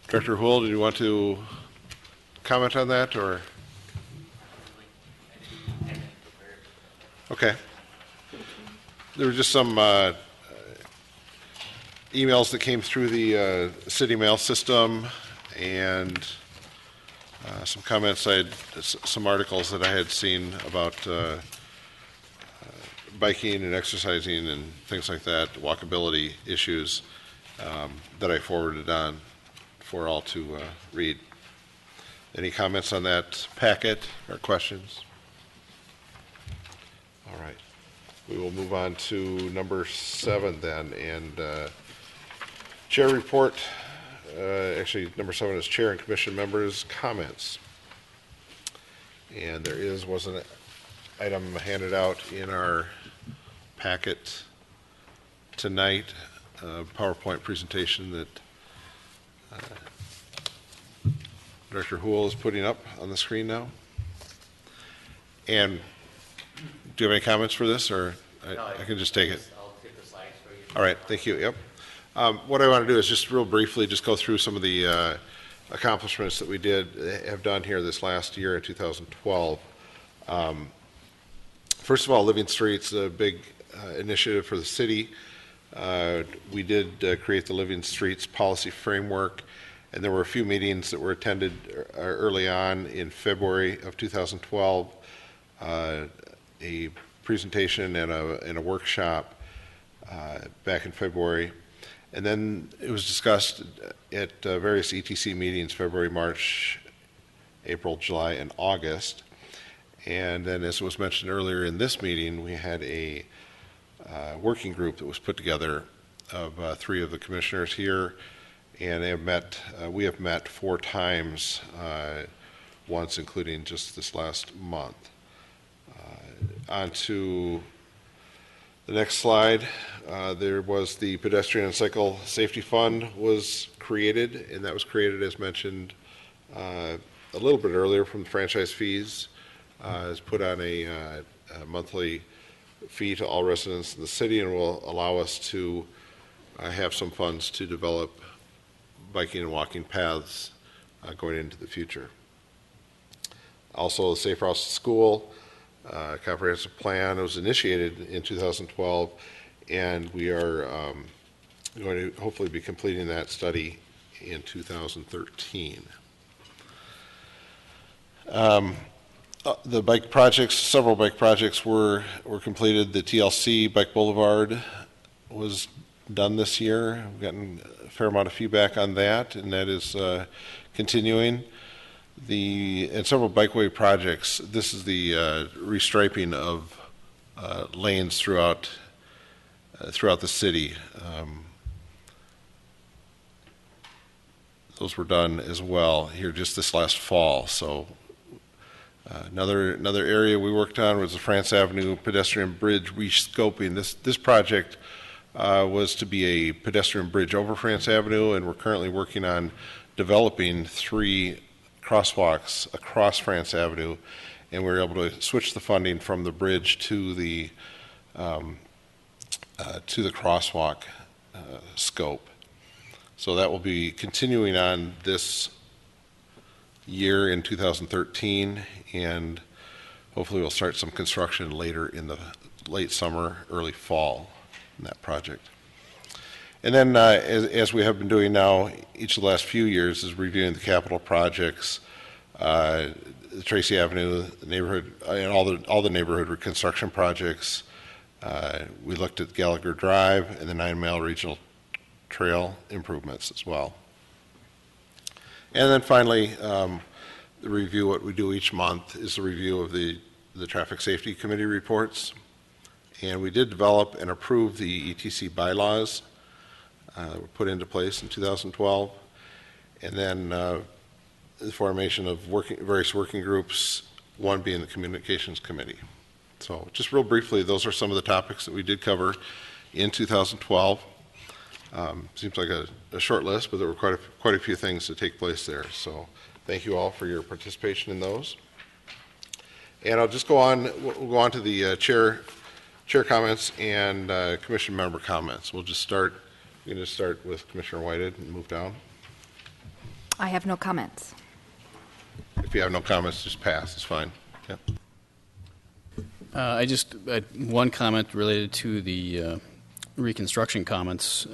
Director Houle, do you want to comment on that, or? Okay. There were just some emails that came through the city mail system, and some comments some articles that I had seen about biking and exercising and things like that, walkability issues that I forwarded on for all to read. Any comments on that packet or questions? All right. We will move on to number 7 then, and chair report. Actually, number 7 is chair and commission members' comments. And there was an item handed out in our packet tonight, a PowerPoint presentation that Director Houle is putting up on the screen now. And do you have any comments for this, or I can just take it? I'll take the slides for you. All right, thank you. Yep. What I want to do is just real briefly just go through some of the accomplishments that we have done here this last year in 2012. First of all, Living Streets, a big initiative for the city. We did create the Living Streets policy framework, And there were a few meetings that were attended early on in February of 2012, a presentation and a workshop back in February. And then it was discussed at various ETC meetings, February, March, April, July, and August. And then, as was mentioned earlier in this meeting, we had a working group that was put together of 3 of the commissioners here, and they have met. We have met 4 times, once including just this last month. On to the next slide. There was the Pedestrian and Cycle Safety Fund was created, and that was created, as mentioned, a little bit earlier, from the franchise fees. Is put on a monthly fee to all residents in the city, and will allow us to have some funds to develop biking and walking paths going into the future. Also, the Safe Routes to School comprehensive plan was initiated in 2012, and we are going to hopefully be completing that study in 2013. The bike projects, several bike projects were completed. The TLC Bike Boulevard was done this year. We've gotten a fair amount of feedback on that, and that is continuing. And several bikeway projects. This is the restriping of lanes throughout the city. Those were done as well here just this last fall. So another area we worked on was the France Avenue pedestrian bridge rescoping. This project was to be a pedestrian bridge over France Avenue, and we're currently working on developing 3 crosswalks across France Avenue, and we were able to switch the funding from the bridge to the crosswalk scope. So that will be continuing on this year in 2013, and hopefully we'll start some construction later in the late summer, early fall in that project. And then, as we have been doing now each of the last few years, is reviewing the capital projects, the Tracy Avenue, the neighborhood, and all the neighborhood reconstruction projects. We looked at Gallagher Drive and the 9 Mile Regional Trail improvements as well. And then finally, the review, what we do each month is the review of the Traffic Safety Committee reports. And we did develop and approve the ETC bylaws that were put into place in 2012. And then the formation of various working groups, one being the Communications Committee. So just real briefly, those are some of the topics that we did cover in 2012. Seems like a short list, but there were quite a few things to take place there. So thank you all for your participation in those. And I'll just go on. We'll go on to the chair comments and commission member comments. We're going to start with Commissioner Whited and move down. I have no comments. If you have no comments, just pass. It's fine. Yep. I just one comment related to the reconstruction comments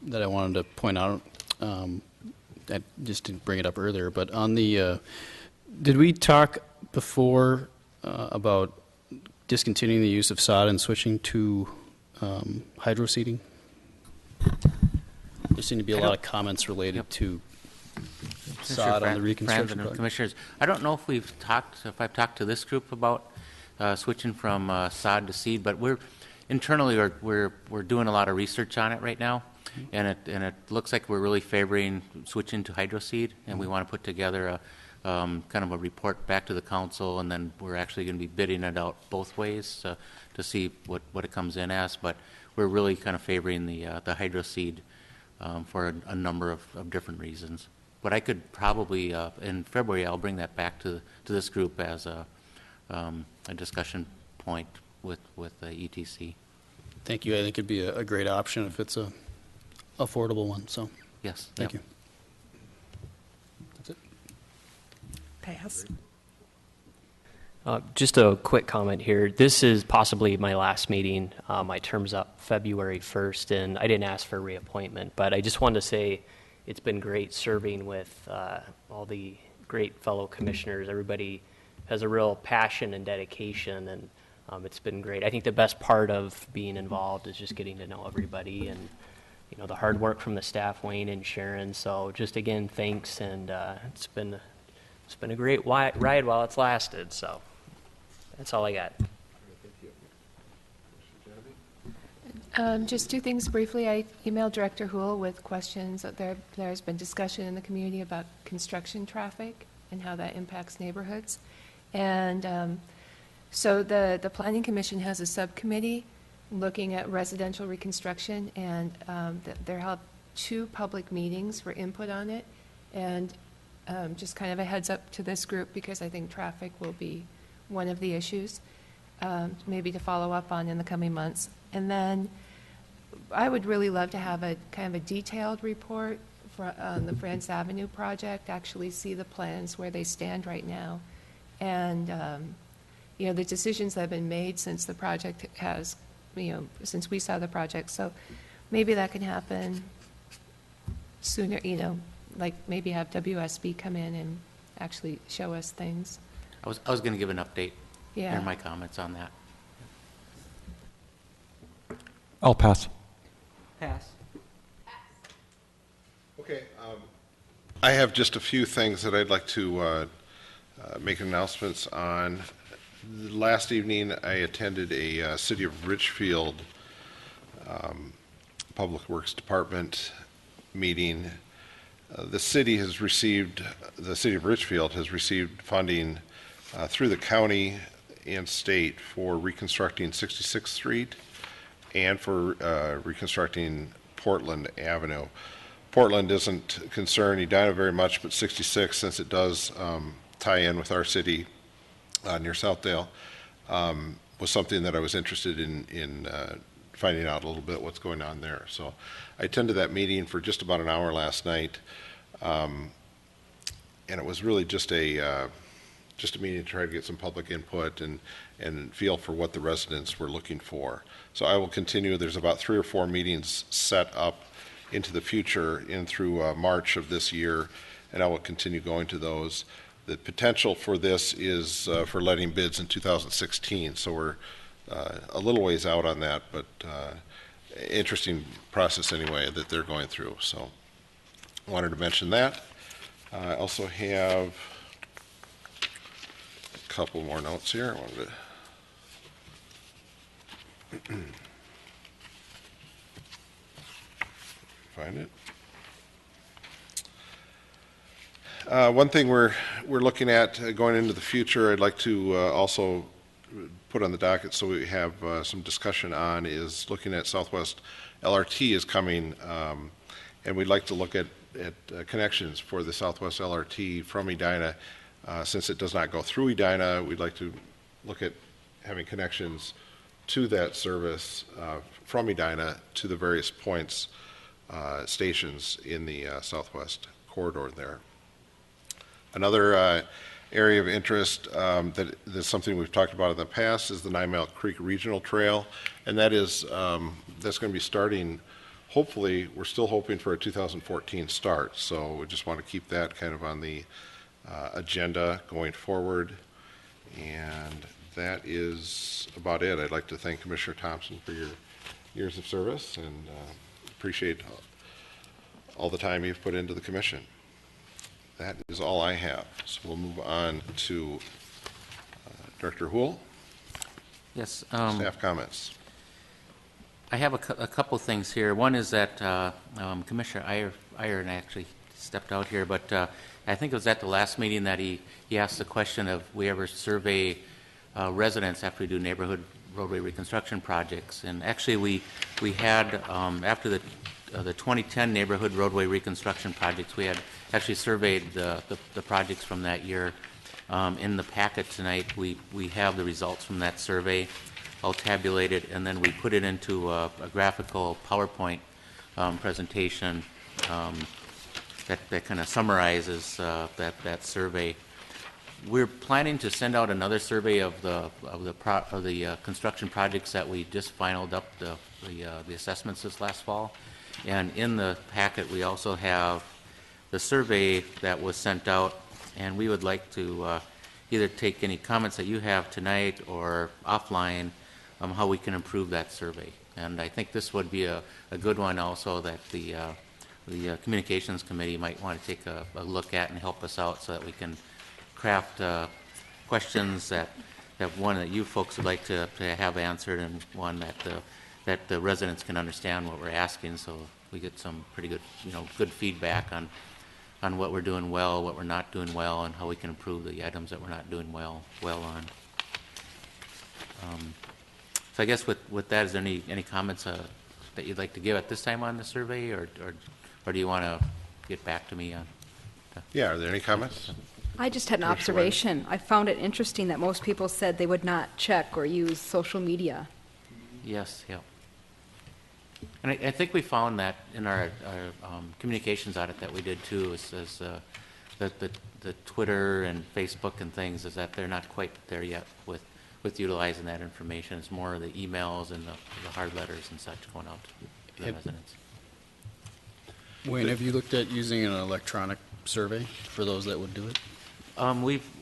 that I wanted to point out. I just didn't bring it up earlier, but on the did we talk before about discontinuing the use of sod and switching to hydro seeding? There seem to be a lot of comments related to sod on the reconstruction project. Commissioners, I don't know if I've talked to this group about switching from sod to seed, but we're internally we're doing a lot of research on it right now, and it looks like we're really favoring switching to hydro seed, and we want to put together a kind of a report back to the council, and then we're actually going to be bidding it out both ways to see what it comes in as. But we're really kind of favoring the hydro seed for a number of different reasons. But I could probably in February I'll bring that back to this group as a discussion point with the ETC. Thank you. I think it'd be a great option if it's a affordable one. So yes, thank you. That's it. Pass. Just a quick comment here. This is possibly my last meeting. My term's up February 1st, and I didn't ask for reappointment, but I just wanted to say it's been great serving with all the great fellow commissioners. Everybody has a real passion and dedication, and it's been great. I think the best part of being involved is just getting to know everybody and, you know, the hard work from the staff, Wayne and Sharon. So just again, thanks, and it's been a great ride while it's lasted. So that's all I got. Just two things briefly. I emailed Director Houle with questions. There's been discussion in the community about construction traffic and how that impacts neighborhoods. And so the Planning Commission has a subcommittee looking at residential reconstruction, and there held 2 public meetings for input on it. And just kind of a heads up to this group, because I think traffic will be one of the issues, maybe to follow up on in the coming months. And then I would really love to have a kind of a detailed report on the France Avenue project, actually see the plans where they stand right now. And, you know, the decisions that have been made since the project has, you know, since we saw the project. So maybe that can happen sooner, you know, like maybe have WSB come in and actually show us things. I was going to give an update Yeah. in my comments on that. I'll pass. Pass. Okay. I have just a few things that I'd like to make announcements on. Last evening, I attended a City of Richfield Public Works Department meeting. The city of Richfield has received funding through the county and state for reconstructing 66th Street and for reconstructing Portland Avenue. Portland doesn't concern Edina very much, but 66, since it does tie in with our city near Southdale, was something that I was interested in finding out a little bit what's going on there. So I attended that meeting for just about an hour last night, and it was really just a meeting to try to get some public input and feel for what the residents were looking for. So I will continue. There's about 3 or 4 meetings set up into the future in through March of this year, and I will continue going to those. The potential for this is for letting bids in 2016, so we're a little ways out on that, but interesting process anyway that they're going through. So I wanted to mention that. I also have a couple more notes here. I wanted to find it. One thing we're looking at going into the future, I'd like to also put on the docket so we have some discussion on, is looking at Southwest LRT is coming, and we'd like to look at connections for the Southwest LRT from Edina. Since it does not go through Edina, we'd like to look at having connections to that service from Edina to the various points, stations in the Southwest corridor there. Another area of interest that's something we've talked about in the past is the 9 Mile Creek Regional Trail, and that is that's going to be starting. Hopefully, we're still hoping for a 2014 start, so we just want to keep that kind of on the agenda going forward. And that is about it. I'd like to thank Commissioner Thompson for your years of service, and appreciate all the time you've put into the commission. That is all I have. So we'll move on to Director Houle. Yes. Staff comments. I have a couple things here. One is that Commissioner Iron actually stepped out here, but I think it was at the last meeting that he asked the question of we ever survey residents after we do neighborhood roadway reconstruction projects. And actually we had, after the 2010 neighborhood roadway reconstruction projects, we had actually surveyed the projects from that year. In the packet tonight, we have the results from that survey all tabulated, and then we put it into a graphical PowerPoint presentation that kind of summarizes that survey. We're planning to send out another survey of the construction projects that we just finalized up the assessments this last fall. And in the packet, we also have the survey that was sent out, and we would like to either take any comments that you have tonight or offline how we can improve that survey. And I think this would be a good one also that the Communications Committee might want to take a look at and help us out so that we can craft questions that one that you folks would like to have answered, and one that the residents can understand what we're asking, so we get some pretty good, good feedback on what we're doing well, what we're not doing well, and how we can improve the items that we're not doing well on. So I guess with that, is there any comments that you'd like to give at this time on the survey, or do you want to get back to me on? Yeah, are there any comments? I just had an observation. I found it interesting that most people said they would not check or use social media. Yes, yeah. And I think we found that in our communications audit that we did too, is the Twitter and Facebook and things, is that they're not quite there yet with utilizing that information. It's more of the emails and the hard letters and such going out to the residents. Wayne, have you looked at using an electronic survey for those that would do it?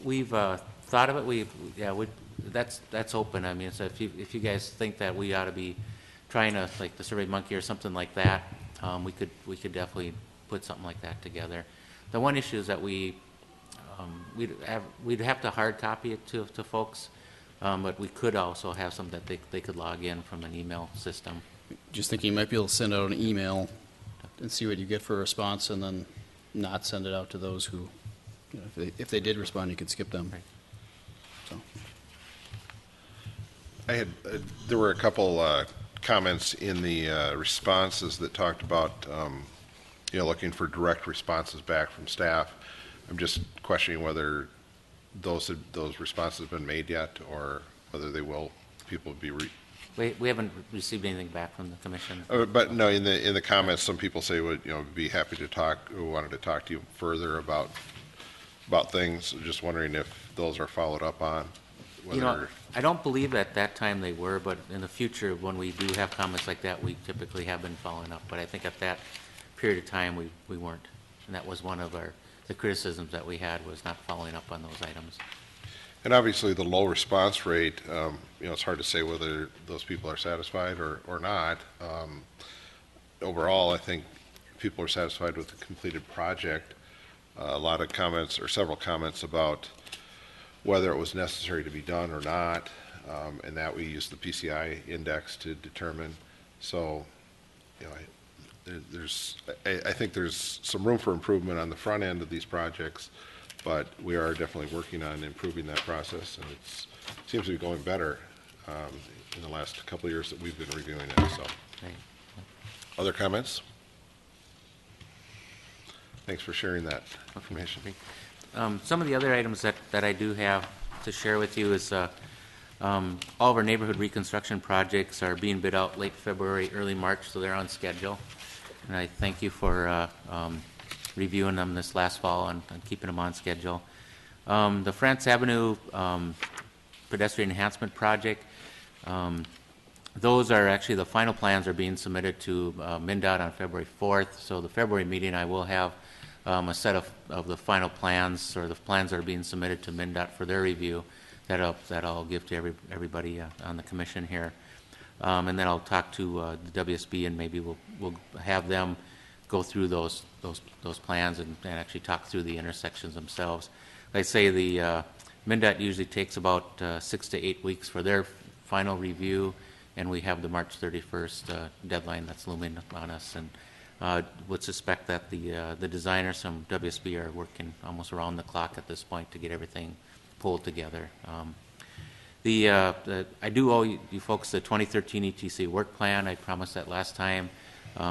We've thought of it. That's open. I mean, so if you guys think that we ought to be trying to, like the Survey Monkey or something like that, we could definitely put something like that together. The one issue is that we'd have to hard copy it to folks, but we could also have something that they could log in from an email system. Just thinking you might be able to send out an email and see what you get for a response, and then not send it out to those who, if they did respond, you could skip them. Right. So. There were a couple comments in the responses that talked about, looking for direct responses back from staff. I'm just questioning whether those responses have been made yet, or whether they will. People be. We haven't received anything back from the commission. But no, in the comments, some people say would be happy to talk, who wanted to talk to you further about things. Just wondering if those are followed up on. I don't believe at that time they were, but in the future, when we do have comments like that, we typically have been following up. But I think at that period of time, we weren't, and that was one of the criticisms that we had, was not following up on those items. And obviously, the low response rate, it's hard to say whether those people are satisfied or not. Overall, I think people are satisfied with the completed project. A lot of comments, or several comments, about whether it was necessary to be done or not, and that we use the PCI index to determine. So, I think there's some room for improvement on the front end of these projects, but we are definitely working on improving that process, and it seems to be going better in the last couple of years that we've been reviewing it. So, Right. Other comments? Thanks for sharing that information. Some of the other items that I do have to share with you is all of our neighborhood reconstruction projects are being bid out late February, early March, so they're on schedule. And I thank you for reviewing them this last fall and keeping them on schedule. The France Avenue pedestrian enhancement project, those are actually, the final plans are being submitted to MnDOT on February 4th. So the February meeting, I will have a set of the final plans, or the plans that are being submitted to MnDOT for their review, that I'll give to everybody on the commission here. And then I'll talk to the WSB, and maybe we'll have them go through those plans and actually talk through the intersections themselves. Like I say, the MnDOT usually takes about 6 to 8 weeks for their final review, and we have the March 31st deadline that's looming on us. And would suspect that the designers from WSB are working almost around the clock at this point to get everything pulled together. I do owe you folks the 2013 ETC work plan. I promised that last time,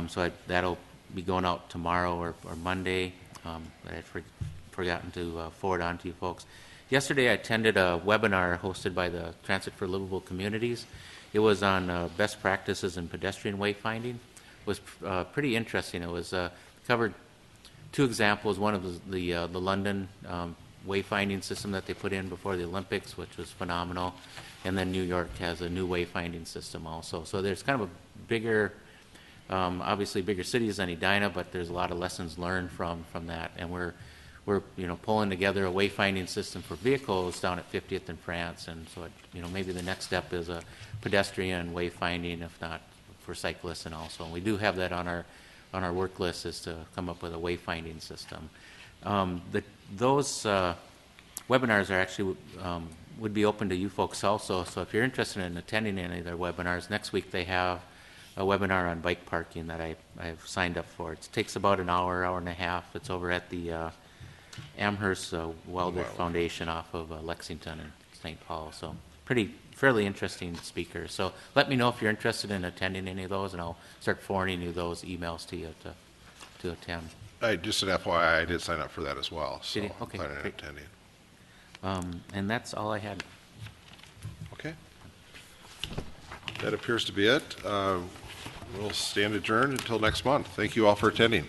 so that'll be going out tomorrow or Monday. But I'd forgotten to forward on to you folks. Yesterday, I attended a webinar hosted by the Transit for Livable Communities. It was on best practices in pedestrian wayfinding. It was pretty interesting. It was covered two examples. One of the London wayfinding system that they put in before the Olympics, which was phenomenal, and then New York has a new wayfinding system also. So there's kind of a bigger Obviously, bigger cities than Edina, but there's a lot of lessons learned from that, and we're pulling together a wayfinding system for vehicles down at 50th and France, and so maybe the next step is a pedestrian wayfinding, if not for cyclists, and also we do have that on our work list, is to come up with a wayfinding system. Those webinars are actually would be open to you folks also. So if you're interested in attending any of their webinars, next week they have a webinar on bike parking that I've signed up for. It takes about an hour and a half. It's over at the Amherst Welder Foundation off of Lexington and St. Paul. So fairly interesting speaker. So let me know if you're interested in attending any of those, and I'll start forwarding you those emails to you to attend. Just an FYI, I did sign up for that as well, so Did you? Okay, planning on great. attending. And that's all I had. Okay. That appears to be it. We'll stand adjourned until next month. Thank you all for attending.